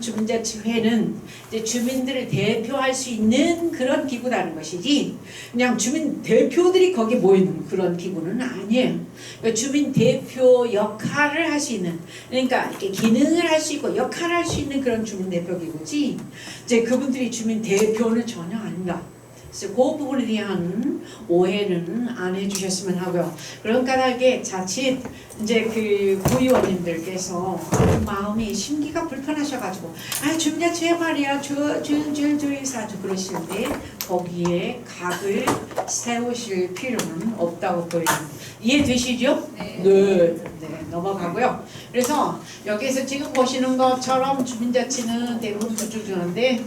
A: 주민자치회는 이제 주민들을 대표할 수 있는 그런 기구라는 것이지 그냥 주민 대표들이 거기 모이는 그런 기구는 아니에요. 그러니까 주민 대표 역할을 할 수 있는, 그러니까 이렇게 기능을 할 수 있고 역할을 할 수 있는 그런 주민 대표 기구지 이제 그분들이 주민 대표는 전혀 아닌가. 그래서 그 부분에 대한 오해는 안 해주셨으면 하고요. 그런 까닭에 자칫 이제 그 구의원님들께서 마음이 심기가 불편하셔가지고 주민자치회 말이야 조용조용조용해서 아주 그러시는데 거기에 각을 세우실 필요는 없다고 보입니다. 이해되시죠? 네, 넘어가고요. 그래서 여기서 지금 보시는 것처럼 주민자치는 대부분 저쪽 주는데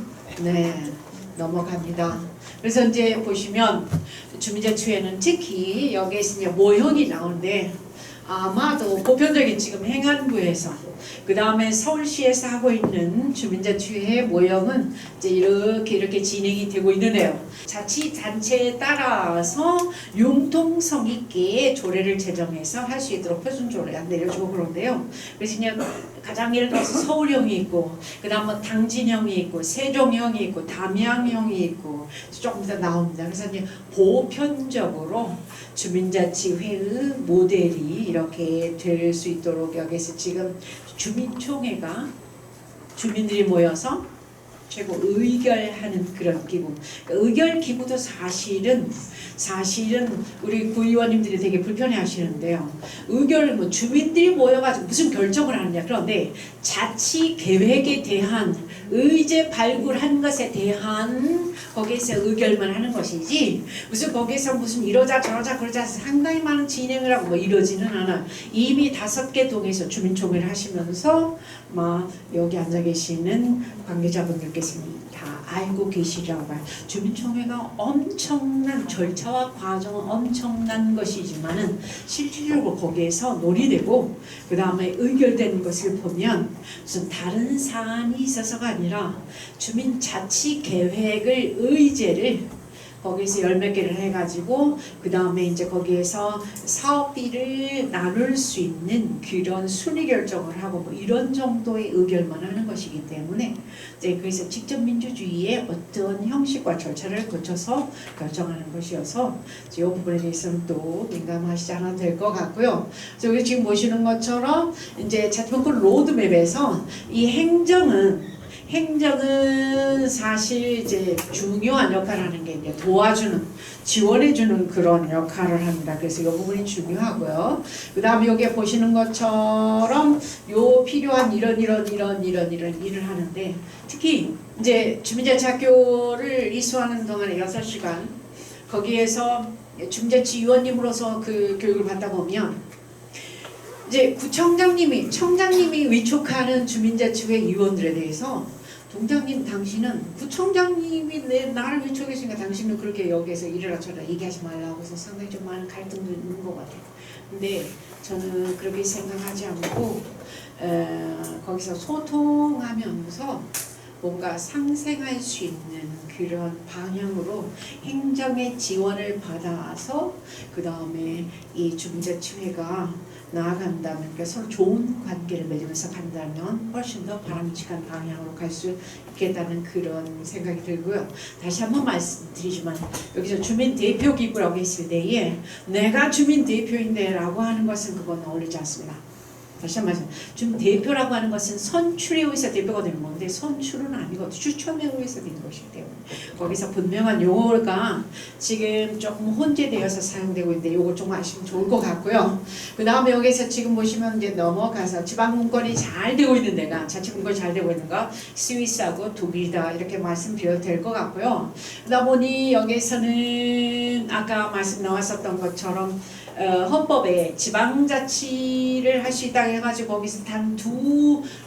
A: 넘어갑니다. 그래서 이제 보시면 주민자치회는 특히 여기에서 이제 모형이 나오는데 아마도 보편적인 지금 행안부에서 그 다음에 서울시에서 하고 있는 주민자치회 모형은 이제 이렇게 진행이 되고 있는데요. 자치단체에 따라서 융통성 있게 조례를 제정해서 할 수 있도록 표준 조례 안 내려주고 그런데요. 그래서 그냥 가장 예를 들어서 서울형이 있고 그 다음 뭐 당진형이 있고 세종형이 있고 담양형이 있고 조금 더 나옵니다. 그래서 이제 보편적으로 주민자치회의 모델이 이렇게 될 수 있도록 여기서 지금 주민총회가 주민들이 모여서 최고 의결하는 그런 기구. 그러니까 의결 기구도 사실은 우리 구의원님들이 되게 불편해하시는데요. 의결은 뭐 주민들이 모여가지고 무슨 결정을 하느냐. 그런데 자치 계획에 대한 의제 발굴한 것에 대한 거기에서 의결만 하는 것이지 무슨 거기에서 무슨 이러자 저러자 그러자 상당히 많은 진행을 하고 뭐 이러지는 않아. 이미 5개 동에서 주민총회를 하시면서 막 여기 앉아 계시는 관계자분들께서는 다 알고 계시라고 봐요. 주민총회가 엄청난 절차와 과정은 엄청난 것이지만은 실질적으로 거기에서 논의되고 그 다음에 의결되는 것을 보면 무슨 다른 사안이 있어서가 아니라 주민 자치 계획을 의제를 거기서 10몇 개를 해가지고 그 다음에 이제 거기에서 사업비를 나눌 수 있는 그런 순위 결정을 하고 뭐 이런 정도의 의결만 하는 것이기 때문에 이제 그래서 직접 민주주의의 어떤 형식과 절차를 거쳐서 결정하는 것이어서 이 부분에 대해서는 또 민감하시지 않아도 될 것 같고요. 그래서 여기 지금 보시는 것처럼 이제 자치분권 로드맵에서 이 행정은 사실 이제 중요한 역할을 하는 게 이제 도와주는, 지원해주는 그런 역할을 합니다. 그래서 이 부분이 중요하고요. 그 다음에 여기 보시는 것처럼 요 필요한 이런 일을 하는데 특히 이제 주민자치학교를 이수하는 동안에 6시간 거기에서 주민자치위원님으로서 그 교육을 받다 보면 이제 구청장님이 위촉하는 주민자치회 위원들에 대해서 동장님 당신은 구청장님이 나를 위촉했으니까 당신은 그렇게 여기에서 이래라 저래라 얘기하지 말라고 해서 상당히 좀 많은 갈등도 있는 것 같아요. 근데 저는 그렇게 생각하지 않고 거기서 소통하면서 뭔가 상생할 수 있는 그런 방향으로 행정의 지원을 받아서 그 다음에 이 주민자치회가 나아간다면 그러니까 서로 좋은 관계를 맺으면서 간다면 훨씬 더 바람직한 방향으로 갈 수 있겠다는 그런 생각이 들고요. 다시 한번 말씀드리지만 여기서 주민대표 기구라고 했을 때에 내가 주민대표인데 라고 하는 것은 그건 어울리지 않습니다. 다시 한 번 좀 대표라고 하는 것은 선출에 의해서 대표가 되는 건데 선출은 아니고 추천에 의해서 되는 것이기 때문에 거기서 분명한 용어가 지금 조금 혼재되어서 사용되고 있는데 요거 좀 아시면 좋을 것 같고요. 그 다음에 여기서 지금 보시면 이제 넘어가서 지방분권이 잘 되고 있는 데가 자치분권이 잘 되고 있는 거 스위스하고 독일이다 이렇게 말씀드려도 될 것 같고요. 그러다 보니 여기서는 아까 말씀 나왔었던 것처럼 헌법에 지방자치를 할 수 있다 해가지고 거기서 단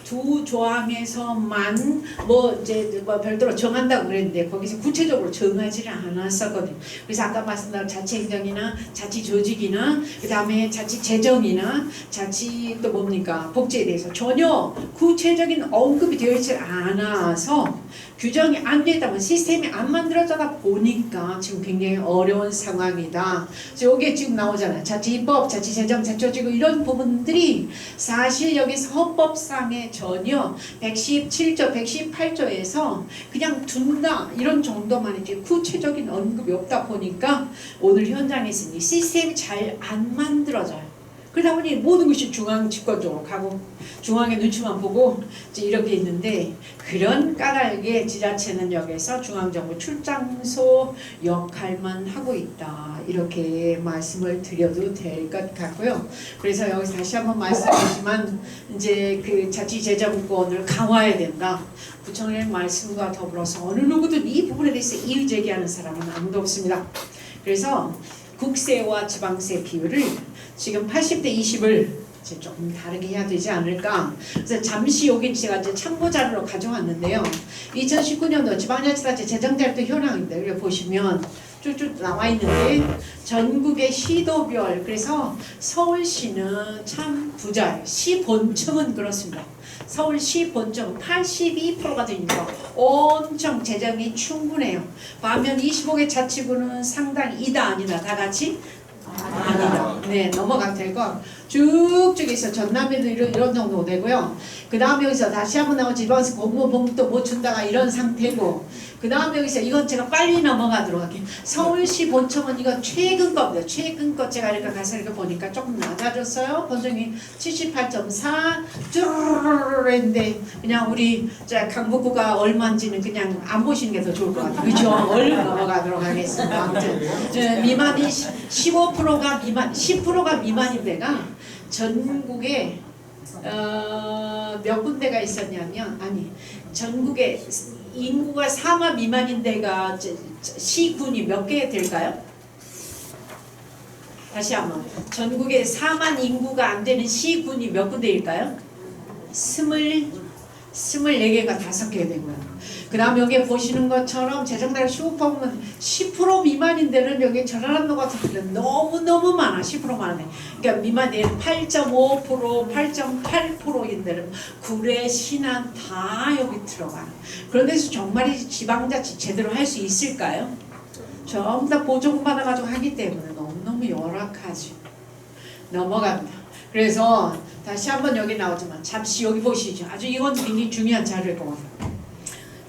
A: 두 조항에서만 뭐 이제 뭐 별도로 정한다고 그랬는데 거기서 구체적으로 정하지를 않았었거든요. 그래서 아까 말씀드린 자치행정이나 자치조직이나 그 다음에 자치재정이나 자치 또 뭡니까 복지에 대해서 전혀 구체적인 언급이 되어 있지 않아서 규정이 안 되다 보니 시스템이 안 만들어져다 보니까 지금 굉장히 어려운 상황이다. 그래서 여기에 지금 나오잖아요. 자치입법, 자치재정, 자치조직 이런 부분들이 사실 여기서 헌법상에 전혀 117조, 118조에서 그냥 둔다 이런 정도만이지 구체적인 언급이 없다 보니까 오늘 현장에서 이 시스템이 잘 안 만들어져요. 그러다 보니 모든 것이 중앙 집권적으로 가고 중앙의 눈치만 보고 이제 이렇게 있는데 그런 까닭에 지자체는 여기서 중앙정부 출장소 역할만 하고 있다 이렇게 말씀을 드려도 될 것 같고요. 그래서 여기서 다시 한번 말씀드리지만 이제 그 자치재정권을 강화해야 된다. 구청의 말씀과 더불어서 어느 누구든 이 부분에 대해서 이의 제기하는 사람은 아무도 없습니다. 그래서 국세와 지방세 비율을 지금 80대 20을 이제 조금 다르게 해야 되지 않을까. 그래서 잠시 여기 제가 이제 참고 자료로 가져왔는데요. 2019년도 지방자치단체 재정자료도 현황입니다. 여기 보시면 쭉쭉 나와 있는데 전국의 시도별 그래서 서울시는 참 부자예요. 시 본청은 그렇습니다. 서울시 본청 82%가 되니까 엄청 재정이 충분해요. 반면 25개 자치구는 상당히 이다 아니다 다 같이 아니다. 네 넘어가도 될 것 같고 쭉쭉해서 전남에도 이런 정도 되고요. 그 다음 여기서 다시 한번 나온 지방에서 공무봉도 못 준다가 이런 상태고, 그 다음 여기서 이건 제가 빨리 넘어가도록 할게요. 서울시 본청은 이건 최근 겁니다. 최근 것 제가 이렇게 가서 이렇게 보니까 조금 낮아졌어요. 본청이 78.4 쭈르르르 했는데 그냥 우리 강북구가 얼마인지는 그냥 안 보시는 게 더 좋을 것 같아요. 그죠? 얼른 넘어가도록 하겠습니다. 아무튼 미만이 15%가 미만, 10%가 미만인 데가 전국에 몇 군데가 있었냐면, 아니 전국에 인구가 4만 미만인 데가 시군이 몇 개 될까요? 다시 한번, 전국에 4만 인구가 안 되는 시군이 몇 군데일까요? 24개가 5개 되고요. 그 다음 여기 보시는 것처럼 재정당 슈퍼보면 10% 미만인 데는 여기 전라남도 같은 데는 너무너무 많아. 10% 많은데, 그러니까 미만 데는 8.5%, 8.8%인 데는 구례, 신안 다 여기 들어가. 그런 데서 정말 지방자치 제대로 할 수 있을까요? 전부 다 보조받아가지고 하기 때문에 너무너무 열악하지. 넘어갑니다. 그래서 다시 한번 여기 나오지만 잠시 여기 보시죠. 아주 이건 굉장히 중요한 자료일 것 같아요.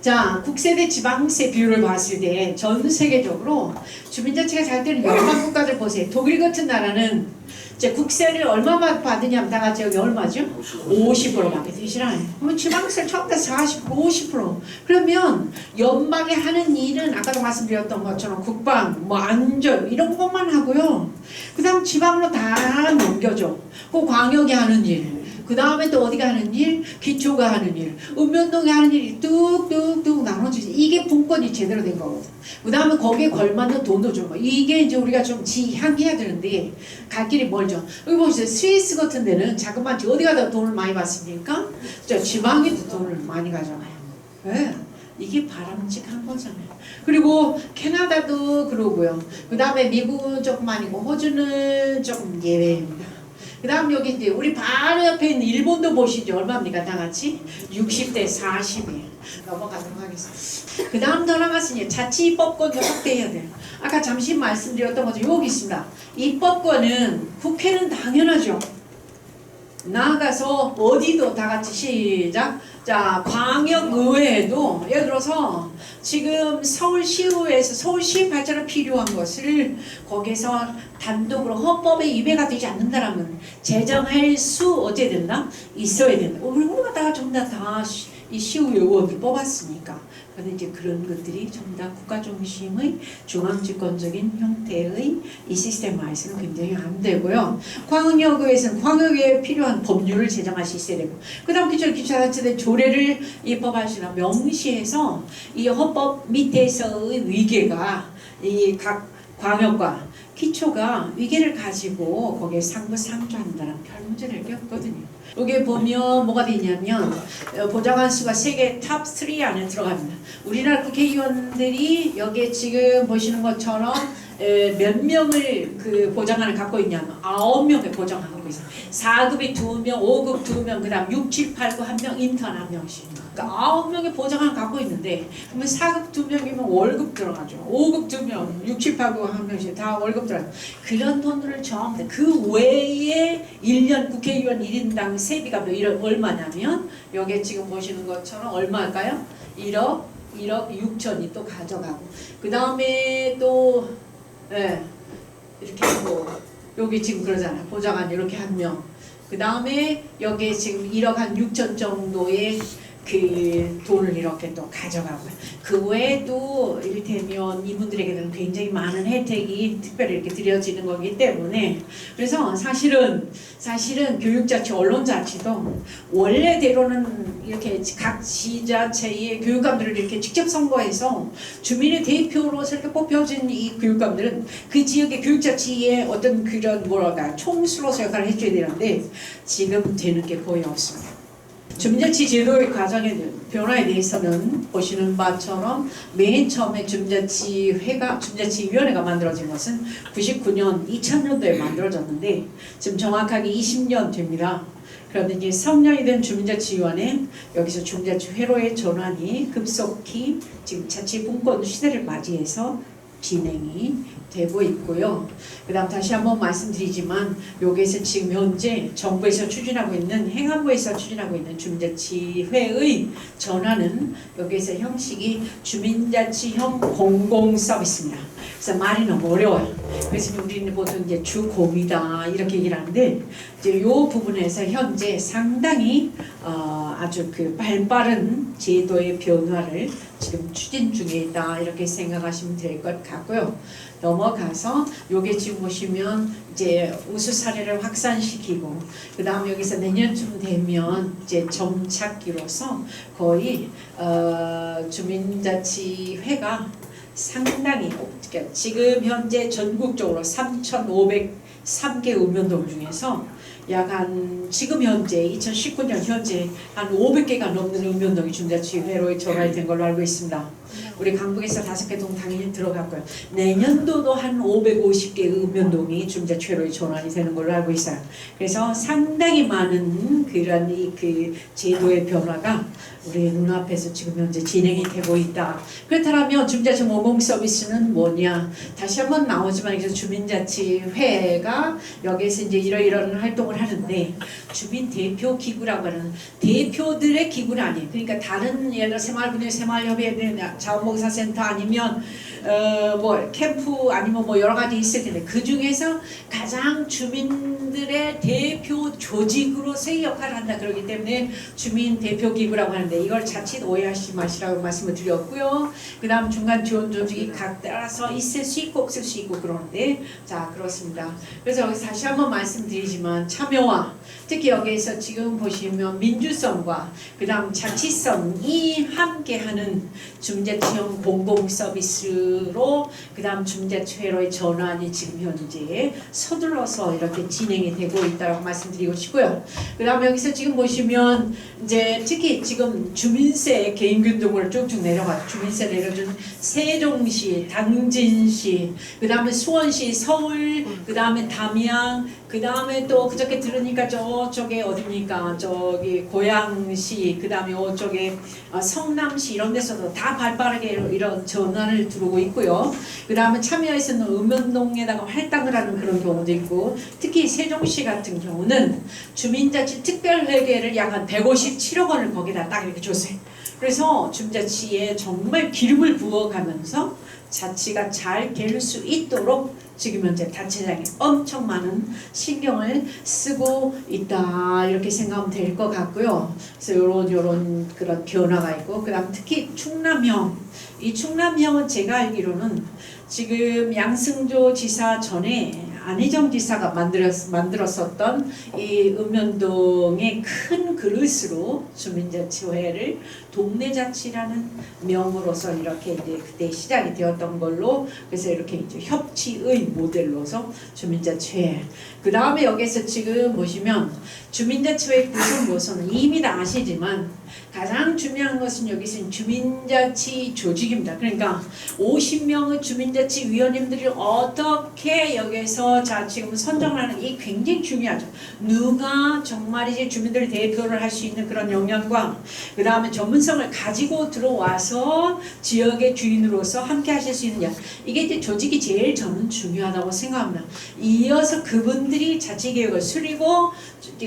A: 자, 국세대 지방세 비율을 봤을 때 전 세계적으로 주민자치가 잘 되는 열강 국가들 보세요. 독일 같은 나라는 이제 국세를 얼마만 받으냐면 다 같이 여기 얼마죠? 50%밖에 되지 않아요. 그러면 지방세를 처음부터 40%, 50%. 그러면 연방에 하는 일은 아까도 말씀드렸던 것처럼 국방, 뭐 안전 이런 것만 하고요. 그 다음 지방으로 다 넘겨줘. 그 광역이 하는 일. 그 다음에 또 어디가 하는 일? 기초가 하는 일, 읍면동이 하는 일이 뚝뚝뚝 나눠지지. 이게 분권이 제대로 된 거거든. 그 다음에 거기에 걸맞는 돈도 주는 거. 이게 이제 우리가 좀 지향해야 되는데 갈 길이 멀죠. 여기 보시죠. 스위스 같은 데는 자그마치 어디가 더 돈을 많이 받습니까? 저 지방에도 돈을 많이 가잖아요. 왜? 이게 바람직한 거잖아요. 그리고 캐나다도 그러고요. 그 다음에 미국은 조금 아니고 호주는 조금 예외입니다. 그 다음 여기 이제 우리 바로 옆에 있는 일본도 보시죠. 얼마입니까? 다 같이 60대 40이에요. 넘어가도록 하겠습니다. 그 다음 더 나갔으니 자치입법권도 확대해야 돼요. 아까 잠시 말씀드렸던 것처럼 여기 있습니다. 입법권은 국회는 당연하죠. 나아가서 어디도 다 같이 시작. 자, 광역의회에도 예를 들어서 지금 서울시의회에서 서울시 발전에 필요한 것을 거기서 단독으로 헌법에 위배가 되지 않는다라면 제정할 수 어찌 된다? 있어야 된다. 우리가 다 전부 다 이 시의회 의원을 뽑았으니까. 그런데 이제 그런 것들이 전부 다 국가 중심의 중앙집권적인 형태의 이 시스템 하에서는 굉장히 안 되고요. 광역의회에서는 광역에 필요한 법률을 제정할 수 있어야 되고, 그 다음 기초자치대 조례를 입법하시나 명시해서 이 헌법 밑에서의 위계가 이 각 광역과 기초가 위계를 가지고 거기에 상부상조한다는 별 문제될 게 없거든요. 여기 보면 뭐가 되냐면 보장한 수가 세계 탑 3 안에 들어갑니다. 우리나라 국회의원들이 여기에 지금 보시는 것처럼 몇 명을 그 보장안을 갖고 있냐면 9명의 보장을 갖고 있어요. 4급이 2명, 5급 2명, 그 다음 6, 7, 8급 1명, 인턴 1명씩. 그러니까 9명의 보장안을 갖고 있는데, 그러면 4급 2명이면 월급 들어가죠. 5급 2명, 6, 7, 8급 1명씩 다 월급 들어가죠. 그런 돈들을 전부 그 외에 1년 국회의원 1인당 세비가 얼마냐면 여기 지금 보시는 것처럼 얼마일까요? 1억 6천이 또 가져가고, 그 다음에 또 이렇게 하고, 여기 지금 그러잖아요. 보좌관 이렇게 한 명. 그 다음에 여기 지금 1억 한 6천 정도의 그 돈을 이렇게 또 가져가고요. 그 외에도 이를테면 이분들에게는 굉장히 많은 혜택이 특별히 이렇게 드려지는 거기 때문에, 그래서 사실은 교육자치, 언론자치도 원래대로는 이렇게 각 지자체의 교육감들을 이렇게 직접 선거해서 주민의 대표로서 이렇게 뽑혀진 이 교육감들은 그 지역의 교육자치의 어떤 그런 뭐랄까 총수로서 역할을 해줘야 되는데 지금 되는 게 거의 없습니다. 주민자치 제도의 과정의 변화에 대해서는 보시는 바처럼 맨 처음에 주민자치위원회가 만들어진 것은 99년 2000년도에 만들어졌는데 지금 정확하게 20년 됩니다. 그런데 이제 성년이 된 주민자치위원회, 여기서 주민자치회로의 전환이 급속히 지금 자치분권 시대를 맞이해서 진행이 되고 있고요. 그 다음 다시 한번 말씀드리지만 여기에서 지금 현재 정부에서 추진하고 있는 행안부에서 추진하고 있는 주민자치회의 전환은 여기에서 형식이 주민자치형 공공서비스입니다. 그래서 말이 너무 어려워요. 그래서 우리는 보통 이제 주공이다 이렇게 얘기를 하는데 이제 이 부분에서 현재 상당히 아주 그 발빠른 제도의 변화를 지금 추진 중에 있다 이렇게 생각하시면 될 것 같고요. 넘어가서 요게 지금 보시면 이제 우수 사례를 확산시키고 그 다음 여기서 내년쯤 되면 이제 점착기로서 거의 주민자치회가 상당히 그러니까 지금 현재 전국적으로 3,503개 읍면동 중에서 약 한 지금 현재 2019년 현재 한 500개가 넘는 읍면동이 주민자치회로 전환이 된 걸로 알고 있습니다. 우리 강북에서 5개 동 당연히 들어갔고요. 내년도도 한 550개 읍면동이 주민자치회로 전환이 되는 걸로 알고 있어요. 그래서 상당히 많은 그런 그 제도의 변화가 우리 눈앞에서 지금 현재 진행이 되고 있다. 그렇다면 주민자치 공공 서비스는 뭐냐? 다시 한번 나오지만 이제 주민자치회가 여기에서 이제 이런 활동을 하는데 주민 대표 기구라고 하는 대표들의 기구는 아니에요. 그러니까 다른 예를 들어 새마을군의 새마을협의회 자원봉사센터 아니면 뭐 캠프 아니면 뭐 여러 가지 있을 텐데 그 중에서 가장 주민들의 대표 조직으로서의 역할을 한다. 그렇기 때문에 주민 대표 기구라고 하는데 이걸 자칫 오해하시지 마시라고 말씀을 드렸고요. 그 다음 중간 지원 조직이 각 따라서 있을 수 있고 없을 수 있고 그러는데 자 그렇습니다. 그래서 여기서 다시 한번 말씀드리지만 참여와 특히 여기에서 지금 보시면 민주성과 그 다음 자치성이 함께하는 주민자치형 공공서비스로 그 다음 주민자치회로의 전환이 지금 현재 서둘러서 이렇게 진행이 되고 있다고 말씀드리고 싶고요. 그 다음 여기서 지금 보시면 이제 특히 지금 주민세 개인균등을 쭉쭉 내려가요. 주민세 내려준 세종시, 당진시, 그 다음에 수원시, 서울, 그 다음에 담양, 그 다음에 또 그저께 들으니까 저쪽에 어딥니까? 저기 고양시, 그 다음에 이쪽에 성남시 이런 데서도 다 발빠르게 이런 전환을 두르고 있고요. 그 다음에 참여에서는 읍면동에다가 할당을 하는 그런 경우도 있고 특히 세종시 같은 경우는 주민자치 특별회계를 약 한 157억 원을 거기다 딱 이렇게 줬어요. 그래서 주민자치에 정말 기름을 부어가면서 자치가 잘 될 수 있도록 지금 현재 단체장이 엄청 많은 신경을 쓰고 있다 이렇게 생각하면 될 것 같고요. 그래서 요런 그런 변화가 있고 그다음 특히 충남형 이 충남형은 제가 알기로는 지금 양승조 지사 전에 안희정 지사가 만들었었던 이 읍면동의 큰 그릇으로 주민자치회를 동네자치라는 명으로서 이렇게 이제 그때 시작이 되었던 걸로 그래서 이렇게 이제 협치의 모델로서 주민자치회 그 다음에 여기서 지금 보시면 주민자치회 구성 요소는 이미 다 아시지만 가장 중요한 것은 여기서 주민자치 조직입니다. 그러니까 50명의 주민자치 위원님들이 어떻게 여기서 자 지금 선정하는 이 굉장히 중요하죠. 누가 정말 이제 주민들 대표를 할 수 있는 그런 역량과 그 다음에 전문성을 가지고 들어와서 지역의 주인으로서 함께 하실 수 있느냐 이게 이제 조직이 제일 저는 중요하다고 생각합니다. 이어서 그분들이 자치개혁을 수리고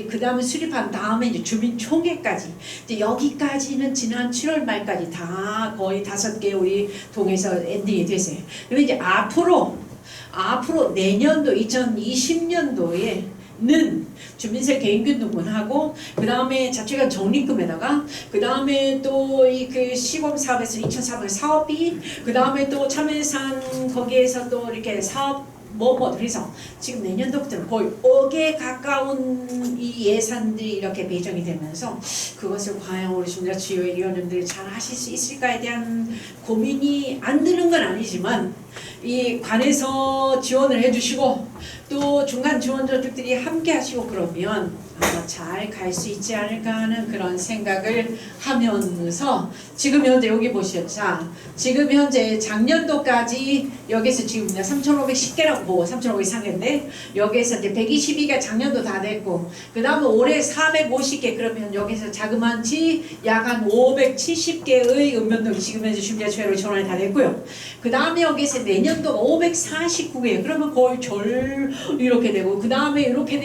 A: 그 다음에 수립한 다음에 이제 주민총회까지 이제 여기까지는 지난 7월 말까지 다 거의 5개 우리 동에서 엔딩이 됐어요. 그런데 이제 앞으로 내년도 2020년도에는 주민세 개인균등분하고 그 다음에 자치관 적립금에다가 그 다음에 또 이 그 시범사업에서 2,400 사업비 그 다음에 또 참여예산 거기에서 또 이렇게 사업 그래서 지금 내년도부터는 거의 5개 가까운 이 예산들이 이렇게 배정이 되면서 그것을 과연 우리 주민자치위원님들이 잘 하실 수 있을까에 대한 고민이 안 드는 건 아니지만 이 관에서 지원을 해주시고 또 중간 지원 조직들이 함께 하시고 그러면 아마 잘 갈 수 있지 않을까 하는 그런 생각을 하면서 지금 현재 여기 보시죠. 자, 지금 현재 작년도까지 여기서 지금 3,510개라고 보고 3,503개인데 여기서 이제 122개 작년도 다 됐고 그 다음에 올해 450개 그러면 여기서 자그만치 약 한 570개의 읍면동 지금 현재 준비자치회로 전환이 다 됐고요. 그 다음에 여기서 내년도가 549개 그러면 거의 절 이렇게 되고 그 다음에 이렇게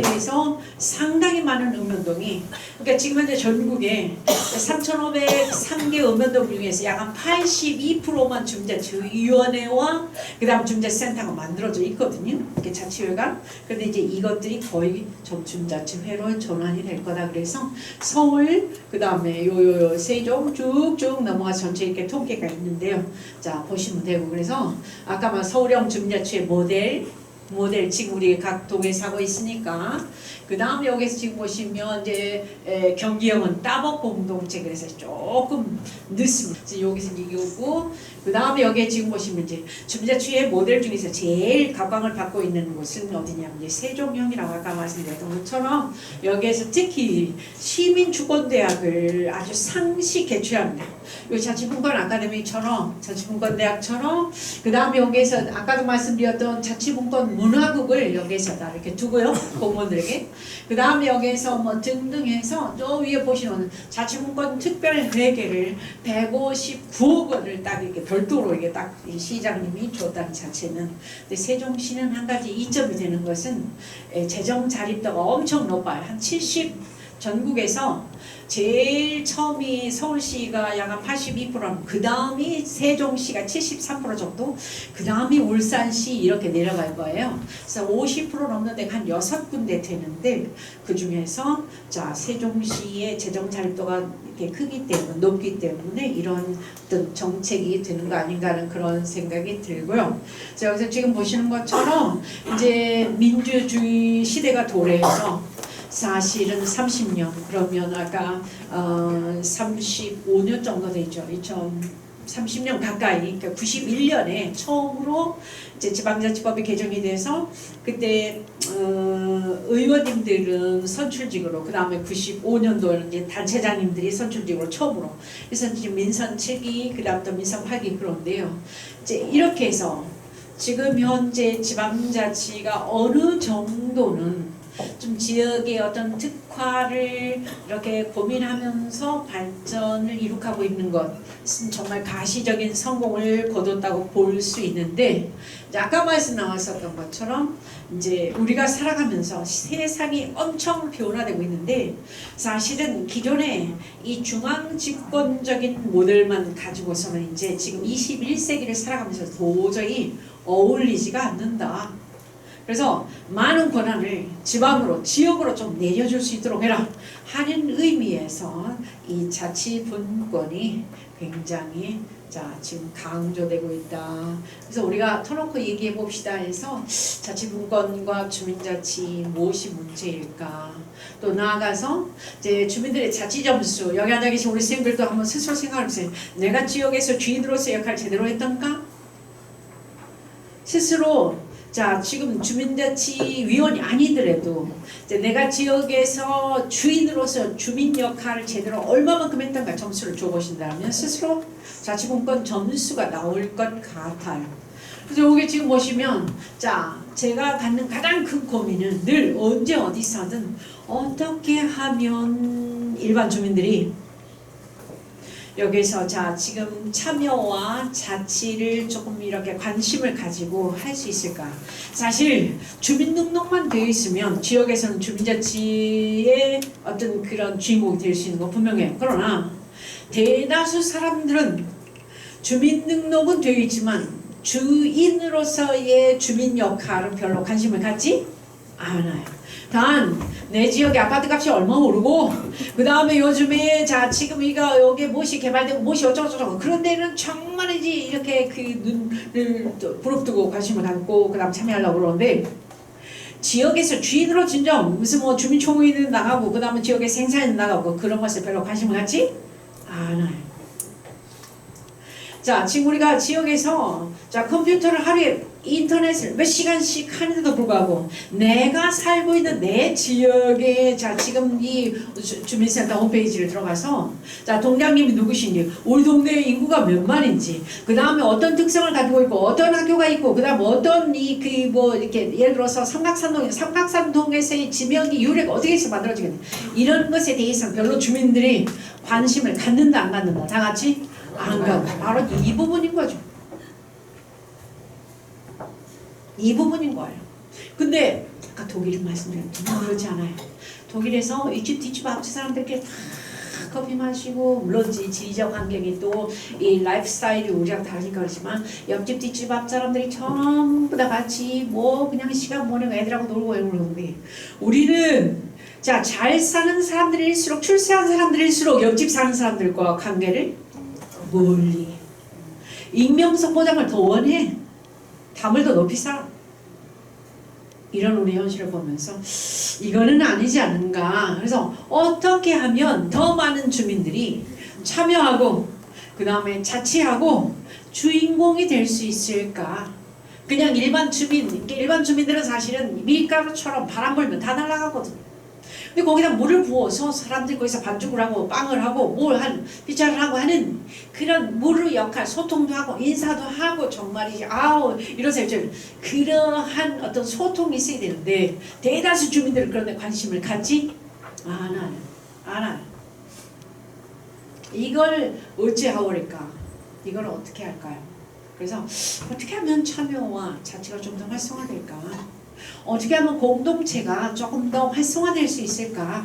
A: 돼서 상당히 많은 읍면동이 그러니까 지금 현재 전국에 3,503개 읍면동 중에서 약 한 82%만 주민자치위원회와 그 다음 주민자치센터가 만들어져 있거든요. 이렇게 자치회가. 그런데 이제 이것들이 거의 주민자치회로 전환이 될 거다. 그래서 서울 그 다음에 요 세종 쭉쭉 넘어가서 전체 이렇게 통계가 있는데요. 자 보시면 되고 그래서 아까 막 서울형 주민자치회 모델 지금 우리 각 동에서 하고 있으니까 그 다음에 여기서 지금 보시면 이제 경기형은 따복 공동체 그래서 조금 늦습니다. 여기서 이거고 그 다음에 여기에 지금 보시면 이제 주민자치회 모델 중에서 제일 각광을 받고 있는 곳은 어디냐면 이제 세종형이라고 아까 말씀드렸던 것처럼 여기에서 특히 시민주권대학을 아주 상시 개최합니다. 이 자치분권 아카데미처럼 자치분권대학처럼 그 다음에 여기에서 아까도 말씀드렸던 자치분권 문화국을 여기에서 다 이렇게 두고요 공무원들에게 그 다음에 여기에서 뭐 등등 해서 저 위에 보시면 자치분권 특별회계를 159억 원을 딱 이렇게 별도로 이게 딱 이 시장님이 줬다는 자체는 근데 세종시는 한 가지 이점이 되는 것은 재정 자립도가 엄청 높아요. 한 70 전국에서 제일 처음이 서울시가 약 한 82%, 그 다음이 세종시가 73% 정도, 그 다음이 울산시 이렇게 내려갈 거예요. 그래서 50% 넘는데 한 6군데 되는데 그 중에서 자 세종시의 재정 자립도가 이렇게 크기 때문에 높기 때문에 이런 어떤 정책이 되는 거 아닌가 하는 그런 생각이 들고요. 그래서 여기서 지금 보시는 것처럼 이제 민주주의 시대가 도래해서 사실은 30년 그러면 아까 35년 정도 되죠. 2030년 가까이 그러니까 91년에 처음으로 이제 지방자치법이 개정이 돼서 그때 의원님들은 선출직으로 그 다음에 95년도에는 이제 단체장님들이 선출직으로 처음으로 그래서 이제 민선 7기 그 다음 또 민선 8기 그런데요. 이제 이렇게 해서 지금 현재 지방자치가 어느 정도는 좀 지역의 어떤 특화를 이렇게 고민하면서 발전을 이룩하고 있는 것은 정말 가시적인 성공을 거뒀다고 볼 수 있는데 이제 아까 말씀 나왔었던 것처럼 이제 우리가 살아가면서 세상이 엄청 변화되고 있는데 사실은 기존에 이 중앙 집권적인 모델만 가지고서는 이제 지금 21세기를 살아가면서 도저히 어울리지가 않는다. 그래서 많은 권한을 지방으로 지역으로 좀 내려줄 수 있도록 해라 하는 의미에서 이 자치분권이 굉장히 자 지금 강조되고 있다. 그래서 우리가 터놓고 얘기해 봅시다 해서 자치분권과 주민자치 무엇이 문제일까? 또 나아가서 이제 주민들의 자치 점수 여기 앉아 계신 우리 선생님들도 한번 스스로 생각해 보세요. 내가 지역에서 주인으로서 역할을 제대로 했던가? 스스로 자 지금 주민자치위원이 아니더라도 이제 내가 지역에서 주인으로서 주민 역할을 제대로 얼마만큼 했던가 점수를 줘보신다면 스스로 자치분권 점수가 나올 것 같아요. 그래서 여기 지금 보시면 자 제가 갖는 가장 큰 고민은 늘 언제 어디서든 어떻게 하면 일반 주민들이 여기서 자 지금 참여와 자치를 조금 이렇게 관심을 가지고 할 수 있을까? 사실 주민등록만 되어 있으면 지역에서는 주민자치의 어떤 그런 주인공이 될 수 있는 거 분명해요. 그러나 대다수 사람들은 주민등록은 되어 있지만 주인으로서의 주민 역할은 별로 관심을 갖지 않아요. 단 내 지역의 아파트 값이 얼마 오르고 그 다음에 요즘에 자 지금 이거 여기 무엇이 개발되고 무엇이 어쩌고저쩌고 그런 데는 정말이지 이렇게 그 눈을 부릅뜨고 관심을 갖고 그 다음 참여하려고 그러는데 지역에서 주인으로 진정 무슨 뭐 주민총회는 나가고 그 다음에 지역의 생산은 나가고 그런 것에 별로 관심을 갖지 않아요. 자 지금 우리가 지역에서 자 컴퓨터를 하루에 인터넷을 몇 시간씩 하는데도 불구하고 내가 살고 있는 내 지역에 자 지금 이 주민센터 홈페이지를 들어가서 자 동장님이 누구신지 우리 동네 인구가 몇 만인지 그 다음에 어떤 특성을 가지고 있고 어떤 학교가 있고 그 다음 어떤 이 그 뭐 이렇게 예를 들어서 삼각산동에서의 지명이 유래가 어떻게 해서 만들어지겠냐 이런 것에 대해서 별로 주민들이 관심을 갖는다 안 갖는다 다 같이 안 갖는다 바로 이 부분인 거죠. 이 부분인 거예요. 근데 아까 독일은 말씀드렸지만 그렇지 않아요. 독일에서 이 집 뒷집 앞집 사람들끼리 다 커피 마시고 물론 지리적 환경이 또 이 라이프 스타일이 우리랑 다르니까 그렇지만 옆집 뒷집 앞 사람들이 전부 다 같이 뭐 그냥 시간 보내고 애들하고 놀고 그러는데 우리는 자 잘 사는 사람들일수록 출세한 사람들일수록 옆집 사는 사람들과 관계를 멀리 익명성 보장을 더 원해. 담을 더 높이 쌓아. 이런 우리 현실을 보면서 이거는 아니지 않는가. 그래서 어떻게 하면 더 많은 주민들이 참여하고 그 다음에 자치하고 주인공이 될 수 있을까. 그냥 일반 주민들은 사실은 밀가루처럼 바람 불면 다 날아가거든. 근데 거기다 물을 부어서 사람들이 거기서 반죽을 하고 빵을 하고 피자를 하고 하는 그런 물의 역할, 소통도 하고 인사도 하고 정말이지 이러세요. 그러한 어떤 소통이 있어야 되는데 대다수 주민들은 그런 데 관심을 갖지 않아요. 이걸 어찌하오리까? 이걸 어떻게 할까요? 그래서 어떻게 하면 참여와 자치가 좀 더 활성화될까? 어떻게 하면 공동체가 조금 더 활성화될 수 있을까에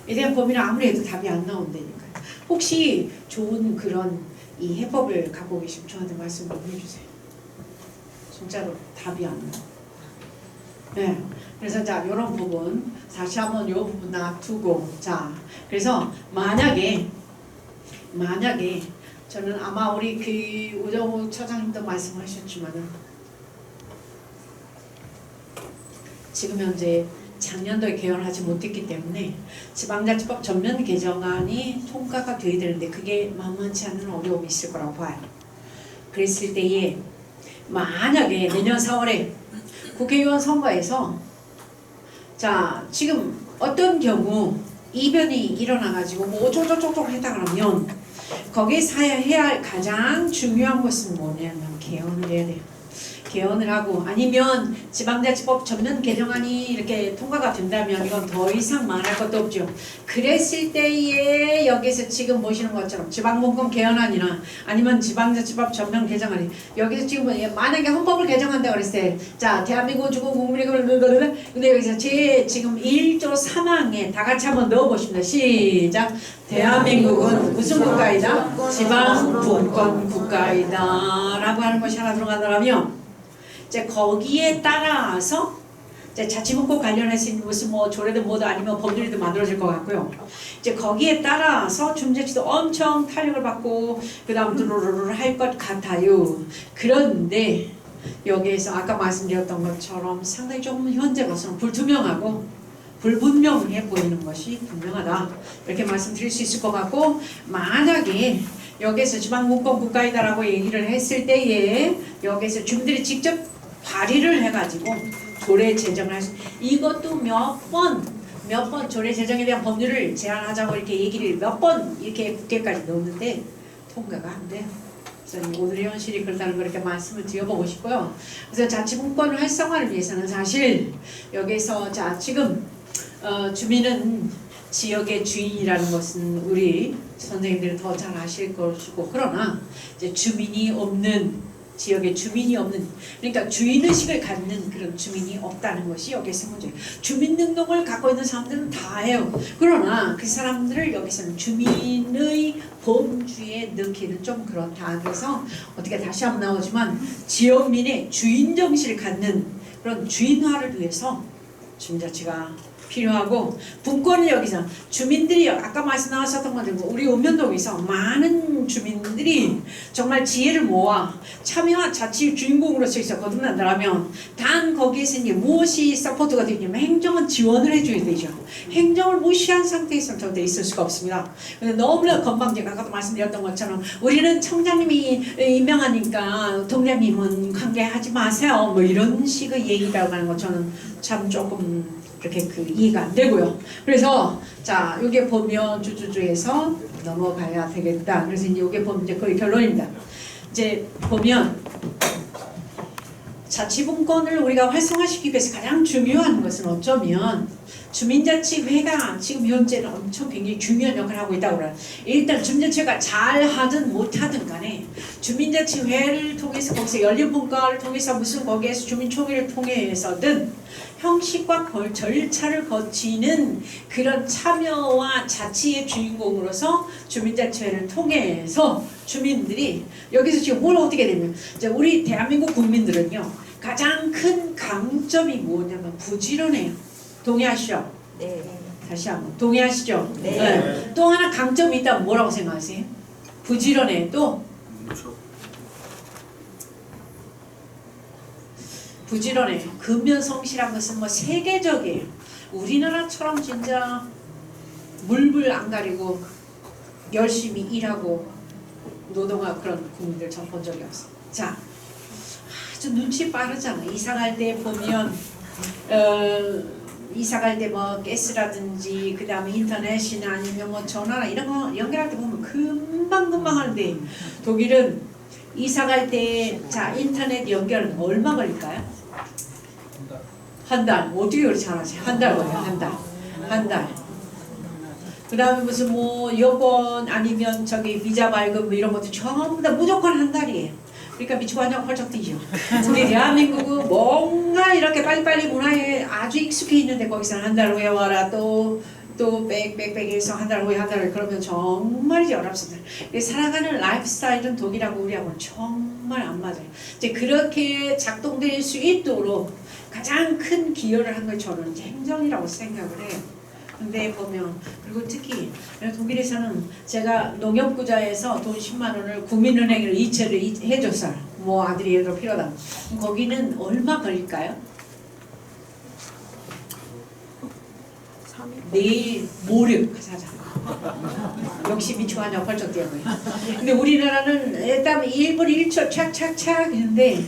A: 대한 고민을 아무리 해도 답이 안 나온다니까요. 혹시 좋은 그런 이 해법을 갖고 계시면 저한테 말씀 좀 해주세요. 진짜로 답이 안 나와요. 네. 그래서 자 이런 부분 다시 한번 이 부분 놔두고 자 그래서 만약에 저는 아마 우리 그 우정우 처장님도 말씀하셨지만은 지금 현재 작년도에 개헌하지 못했기 때문에 지방자치법 전면 개정안이 통과가 돼야 되는데 그게 만만치 않은 어려움이 있을 거라고 봐요. 그랬을 때에 만약에 내년 4월에 국회의원 선거에서 자 지금 어떤 경우 이변이 일어나가지고 뭐 어쩌고저쩌고 했다 그러면 거기서 해야 할 가장 중요한 것은 뭐냐면 개헌을 해야 돼요. 개헌을 하고 아니면 지방자치법 전면 개정안이 이렇게 통과가 된다면 이건 더 이상 말할 것도 없죠. 그랬을 때에 여기서 지금 보시는 것처럼 지방분권 개헌안이나 아니면 지방자치법 전면 개정안이 여기서 지금 만약에 헌법을 개정한다고 그랬을 때 자 대한민국 주권 국민의 근데 여기서 제 지금 1조 3항에 다 같이 한번 넣어보십니다. 시작. 대한민국은 무슨 국가이다? 지방분권 국가이다 라고 하는 것이 하나 들어가더라면 이제 거기에 따라서 이제 자치분권 관련해서 무슨 뭐 조례든 뭐든 아니면 법률이든 만들어질 것 같고요. 이제 거기에 따라서 중재치도 엄청 탄력을 받고 그 다음 드르르르 할 것 같아요. 그런데 여기에서 아까 말씀드렸던 것처럼 상당히 조금 현재로서는 불투명하고 불분명해 보이는 것이 분명하다. 이렇게 말씀드릴 수 있을 것 같고 만약에 여기에서 지방분권 국가이다라고 얘기를 했을 때에 여기에서 주민들이 직접 발의를 해가지고 조례 제정을 할 수 이것도 몇 번 조례 제정에 대한 법률을 제안하자고 이렇게 얘기를 몇 번 이렇게 국회까지 넣었는데 통과가 안 돼요. 그래서 오늘의 현실이 그렇다는 걸 이렇게 말씀을 드려보고 싶고요. 그래서 자치분권 활성화를 위해서는 사실 여기서 자 지금 주민은 지역의 주인이라는 것은 우리 선생님들이 더 잘 아실 것이고 그러나 이제 주민이 없는 지역에 주민이 없는 그러니까 주인의식을 갖는 그런 주민이 없다는 것이 여기서 문제예요. 주민등록을 갖고 있는 사람들은 다 해요. 그러나 그 사람들을 여기서는 주민의 범주에 넣기는 좀 그렇다. 그래서 어떻게 다시 한번 나오지만 지역민의 주인정신을 갖는 그런 주인화를 위해서 주민자치가 필요하고 분권은 여기서 주민들이 아까 말씀 나왔었던 것처럼 우리 읍면동에서 많은 많은 주민들이 정말 지혜를 모아 참여와 자치의 주인공으로서 있어 거듭난다면 단 거기에서 이제 무엇이 서포트가 되냐면 행정은 지원을 해줘야 되죠. 행정을 무시한 상태에서는 절대 있을 수가 없습니다. 근데 너무나 건방지게 아까도 말씀드렸던 것처럼 우리는 청장님이 임명하니까 동장님은 관계하지 마세요. 뭐 이런 식의 얘기라고 하는 것 저는 참 조금 이렇게 이해가 안 되고요. 그래서 자 여기 보면 주주주에서 넘어가야 되겠다. 그래서 이제 여기 보면 이제 거의 결론입니다. 이제 보면 자치분권을 우리가 활성화시키기 위해서 가장 중요한 것은 어쩌면 주민자치회가 지금 현재는 엄청 굉장히 중요한 역할을 하고 있다고 그래요. 일단 주민자치회가 잘하든 못하든 간에 주민자치회를 통해서 거기서 열린분과를 통해서 무슨 거기에서 주민총회를 통해서든 형식과 절차를 거치는 그런 참여와 자치의 주인공으로서 주민자치회를 통해서 주민들이 여기서 지금 뭘 어떻게 되면 우리 대한민국 국민들은요 가장 큰 강점이 뭐냐면 부지런해요. 동의하시죠?
B: 네.
A: 다시 한번 동의하시죠?
B: 네.
A: 네. 또 하나 강점이 있다면 뭐라고 생각하세요? 부지런해. 또 부지런해. 근면성실한 것은 뭐 세계적이에요. 우리나라처럼 진짜 물불 안 가리고 열심히 일하고 노동하고 그런 국민들 전 본 적이 없어. 자, 아주 눈치 빠르잖아. 이사 갈 때 보면 이사 갈 때 뭐 가스라든지 그 다음에 인터넷이나 아니면 뭐 전화나 이런 거 연결할 때 보면 금방 하는데 독일은 이사 갈 때 자 인터넷 연결은 얼마 걸릴까요? 한 달. 어떻게 그렇게 잘하세요? 한 달 걸려요. 한 달. 그 다음에 무슨 뭐 여권 아니면 저기 비자 발급 뭐 이런 것도 전부 다 무조건 한 달이에요. 그러니까 미치고 한장 펄쩍 뛰죠. 우리 대한민국은 뭔가 이렇게 빨리빨리 문화에 아주 익숙해 있는데 거기서는 한 달 후에 와라 또 빽빽빽해서 한 달 후에 한 달 그러면 정말 어렵습니다. 살아가는 라이프 스타일은 독일하고 우리하고는 정말 안 맞아요. 이제 그렇게 작동될 수 있도록 가장 큰 기여를 한 걸 저는 행정이라고 생각을 해요. 근데 보면 그리고 특히 독일에서는 제가 농협구좌에서 돈 10만 원을 국민은행으로 이체를 해줬어요. 뭐 아들이 예를 들어 필요하다. 거기는 얼마 걸릴까요? 내일 모레 하자. 역시 미치고하냐 펄쩍 뛰어요. 근데 우리나라는 일단 1분 1초 착착착 했는데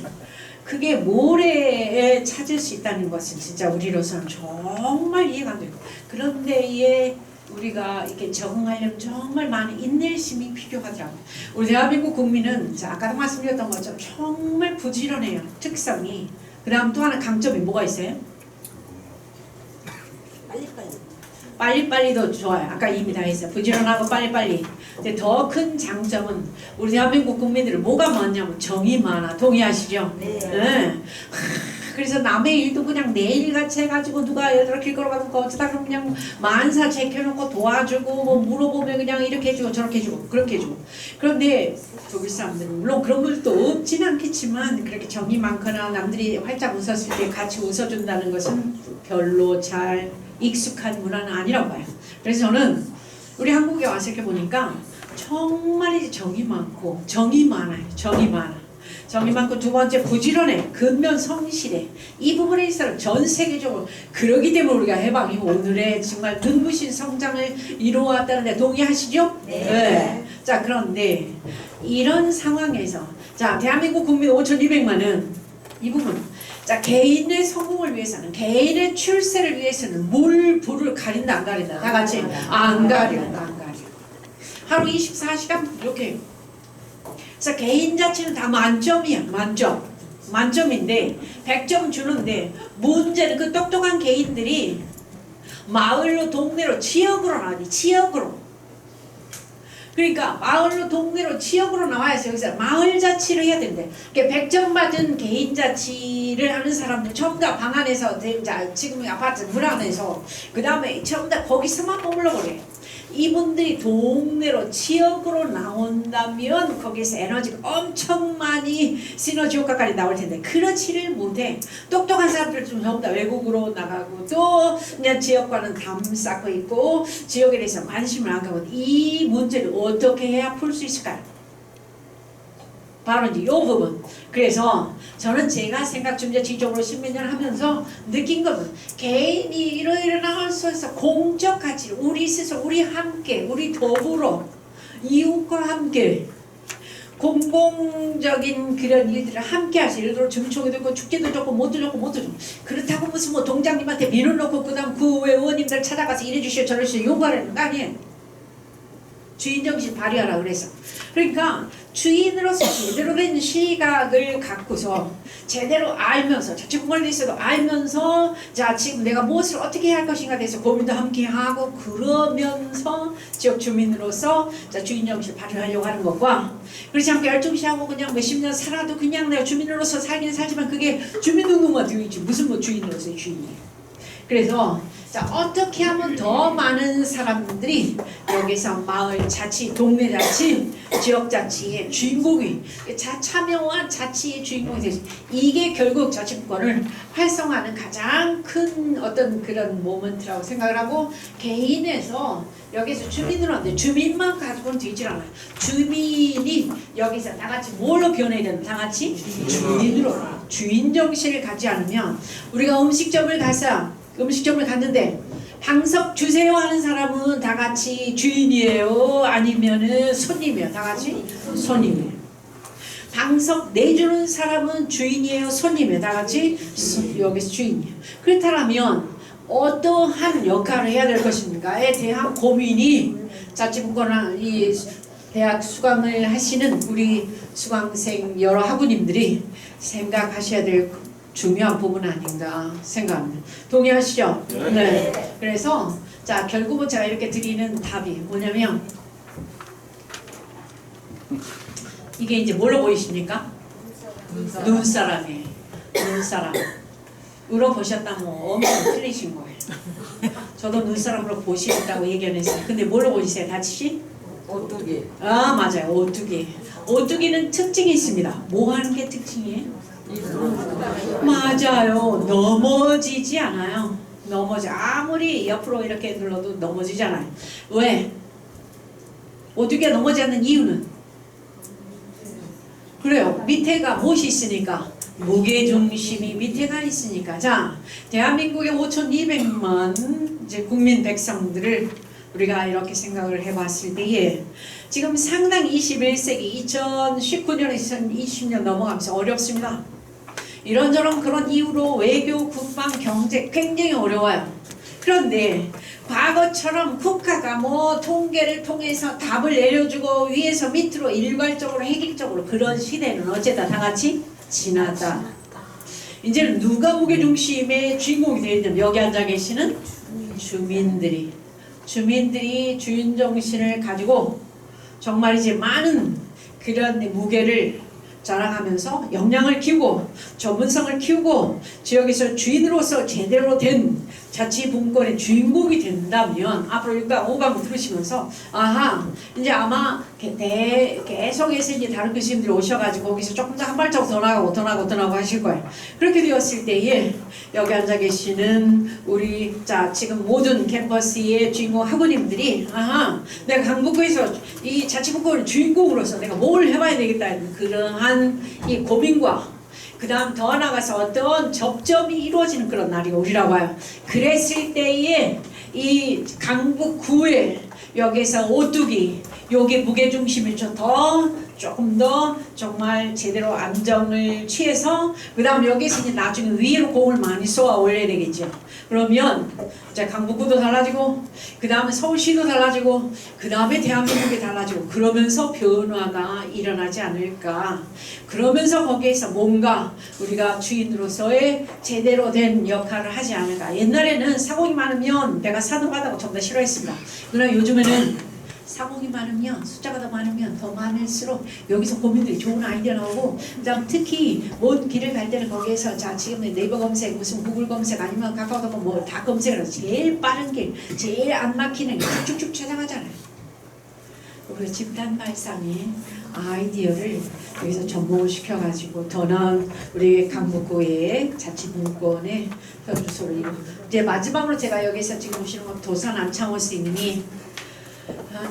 A: 그게 모레에 찾을 수 있다는 것은 진짜 우리로서는 정말 이해가 안 돼요. 그런데 우리가 이렇게 적응하려면 정말 많은 인내심이 필요하더라고요. 우리 대한민국 국민은 아까도 말씀드렸던 것처럼 정말 부지런해요. 특성이. 그 다음 또 하나 강점이 뭐가 있어요? 빨리빨리도 좋아요. 아까 이미 다 했어요. 부지런하고 빨리빨리. 근데 더 큰 장점은 우리 대한민국 국민들은 뭐가 많냐면 정이 많아. 동의하시죠?
B: 네.
A: 네. 그래서 남의 일도 그냥 내일같이 해가지고 누가 얘들아 길 걸어가는 거 어쩌다 그러면 그냥 만사 제껴놓고 도와주고 뭐 물어보면 그냥 이렇게 해주고 저렇게 해주고 그렇게 해주고. 그런데 독일 사람들은 물론 그런 분도 없진 않겠지만 그렇게 정이 많거나 남들이 활짝 웃었을 때 같이 웃어준다는 것은 별로 잘 익숙한 문화는 아니라고 봐요. 그래서 저는 우리 한국에 와서 이렇게 보니까 정말 정이 많고 정이 많아요. 정이 많고 두 번째 부지런해. 근면 성실해. 이 부분에 있어서 전 세계적으로 그러기 때문에 우리가 해방이 오늘의 정말 눈부신 성장을 이루어왔다는데 동의하시죠?
B: 네.
A: 자 그런데 이런 상황에서 자 대한민국 국민 5,200만은 이 부분 자 개인의 성공을 위해서는 개인의 출세를 위해서는 물 불을 가린다 안 가린다 다 같이 안 가려 하루 24시간 이렇게 그래서 개인 자체는 다 만점이야. 만점인데 100점 주는데 문제는 그 똑똑한 개인들이 마을로 동네로 지역으로 나가니 지역으로 그러니까 마을로 동네로 지역으로 나와야지 여기서 마을 자치를 해야 된대. 그러니까 100점 받은 개인 자치를 하는 사람들 전부 다 방 안에서 지금 아파트 물 안에서 그 다음에 전부 다 거기서만 머물러 버려요. 이분들이 동네로 지역으로 나온다면 거기서 에너지가 엄청 많이 시너지 효과까지 나올 텐데 그렇지를 못해. 똑똑한 사람들 좀 전부 다 외국으로 나가고 또 그냥 지역과는 담 쌓고 있고 지역에 대해서 관심을 안 가고 이 문제를 어떻게 해야 풀 수 있을까요? 바로 이제 이 부분. 그래서 저는 제가 생각 중에 지적으로 십몇 년 하면서 느낀 것은 개인이 일어날 수 있어 공적 가치 우리 스스로 우리 함께 우리 더불어 이웃과 함께 공공적인 그런 일들을 함께 하시. 예를 들어 정총회도 있고 축제도 좋고 뭐도 좋고 뭐도 좋고 그렇다고 무슨 뭐 동장님한테 밀어놓고 그 다음 그 의원님들 찾아가서 이래주시오 저래주시오 요구하는 거 아니에요. 주인정신 발휘하라 그래서. 그러니까 주인으로서 제대로 된 시각을 갖고서 제대로 알면서 자치공간에 대해서도 알면서 자 지금 내가 무엇을 어떻게 할 것인가 대해서 고민도 함께 하고 그러면서 지역 주민으로서 자 주인정신을 발휘하려고 하는 것과 그렇지 않고 열중시하고 그냥 몇십 년 살아도 그냥 내가 주민으로서 살긴 살지만 그게 주민등록만 되어 있지 무슨 뭐 주인으로서의 주인이에요. 그래서 자 어떻게 하면 더 많은 사람들이 여기서 마을 자치, 동네 자치, 지역 자치의 주인공이 참여한 자치의 주인공이 되지. 이게 결국 자치권을 활성화하는 가장 큰 어떤 그런 모멘트라고 생각을 하고 개인에서 여기서 주민으로 하는데 주민만 가지고는 되질 않아요. 주민이 여기서 다같이 뭘로 변해야 되는 다같이 주인으로 주인 정신을 갖지 않으면 우리가 음식점을 갔는데 방석 주세요 하는 사람은 다 같이 주인이에요? 아니면은 손님이에요? 다 같이 손님이에요. 방석 내주는 사람은 주인이에요? 손님이에요? 다 같이 여기서 주인이에요. 그렇다면 어떠한 역할을 해야 될 것인가에 대한 고민이 자치분권한 이 대학 수강을 하시는 우리 수강생 여러 학우님들이 생각하셔야 될 중요한 부분 아닌가 생각합니다. 동의하시죠? 네. 그래서 자 결국은 제가 이렇게 드리는 답이 뭐냐면 이게 이제 뭘로 보이십니까? 눈사람이에요. 눈사람. 울어보셨다면 엄청 틀리신 거예요. 저도 눈사람으로 보시겠다고 얘기했어요. 근데 뭘로 보이세요? 다치?
C: 오뚜기.
A: 아 맞아요. 오뚜기. 오뚜기는 특징이 있습니다. 뭐 하는 게 특징이에요? 맞아요. 넘어지지 않아요. 아무리 옆으로 이렇게 눌러도 넘어지지 않아요. 왜? 오뚜기가 넘어지지 않는 이유는? 그래요. 밑에가 무엇이 있으니까? 무게중심이 밑에가 있으니까. 자, 대한민국의 5,200만 이제 국민 백성들을 우리가 이렇게 생각을 해봤을 때에 지금 상당히 21세기 2019년, 2020년 넘어가면서 어렵습니다. 이런저런 그런 이유로 외교, 국방, 경제 굉장히 어려워요. 그런데 과거처럼 국가가 뭐 통계를 통해서 답을 내려주고 위에서 밑으로 일괄적으로 획일적으로 그런 시대는 어쨌다 다 같이 지나다. 이제는 누가 무게중심의 주인공이 되어 있냐면 여기 앉아 계시는 주민들이 주인정신을 가지고 정말 이제 많은 그런 무게를 자랑하면서 역량을 키우고 전문성을 키우고 지역에서 주인으로서 제대로 된 자치분권의 주인공이 된다면 앞으로 6강, 5강 들으시면서 아하 이제 아마 계속해서 이제 다른 교수님들이 오셔가지고 거기서 조금 더 한 발자국 더 나가고 하실 거예요. 그렇게 되었을 때에 여기 앉아 계시는 우리 자 지금 모든 캠퍼스의 주인공 학우님들이 아하 내가 강북구에서 이 자치분권의 주인공으로서 내가 뭘 해봐야 되겠다 그러한 이 고민과 그 다음 더 나가서 어떤 접점이 이루어지는 그런 날이 오리라고 해요. 그랬을 때에 이 강북구에 여기서 오뚜기 요게 무게중심이 조금 더 정말 제대로 안정을 취해서 그 다음 여기서 이제 나중에 위로 공을 많이 쏘아 올려야 되겠죠. 그러면 이제 강북구도 달라지고 그 다음에 서울시도 달라지고 그 다음에 대한민국이 달라지고 그러면서 변화가 일어나지 않을까. 그러면서 거기에서 뭔가 우리가 주인으로서의 제대로 된 역할을 하지 않을까. 옛날에는 사고기 많으면 내가 사도하다고 전부 다 싫어했습니다. 그러나 요즘에는 상호이 많으면 숫자가 더 많으면 더 많을수록 여기서 고민들이 좋은 아이디어 나오고 그다음 특히 먼 길을 갈 때는 거기에서 자 지금 네이버 검색 무슨 구글 검색 아니면 카카오톡 뭐 다 검색을 해서 제일 빠른 길 제일 안 막히는 길 쭉쭉 찾아가잖아요. 우리 집단 발상의 아이디어를 여기서 접목을 시켜가지고 더 나은 우리 강북구의 자치분권의 현주소를 이루. 이제 마지막으로 제가 여기서 지금 보시는 건 도산 안창호 스님이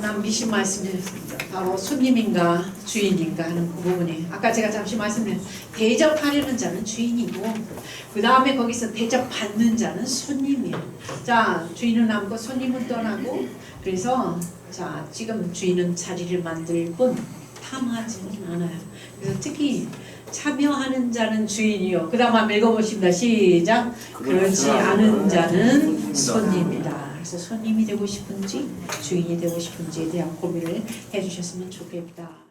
A: 남기신 말씀이었습니다. 바로 손님인가 주인인가 하는 그 부분이 아까 제가 잠시 말씀드린 대접하려는 자는 주인이고 그 다음에 거기서 대접받는 자는 손님이에요. 자 주인은 남고 손님은 떠나고 그래서 자 지금 주인은 자리를 만들 뿐 탐하지는 않아요. 그래서 특히 참여하는 자는 주인이요. 그 다음 한번 읽어보십니다. 시작. 그렇지 않은 자는 손님이다. 그래서 손님이 되고 싶은지 주인이 되고 싶은지에 대한 고민을 해주셨으면 좋겠다.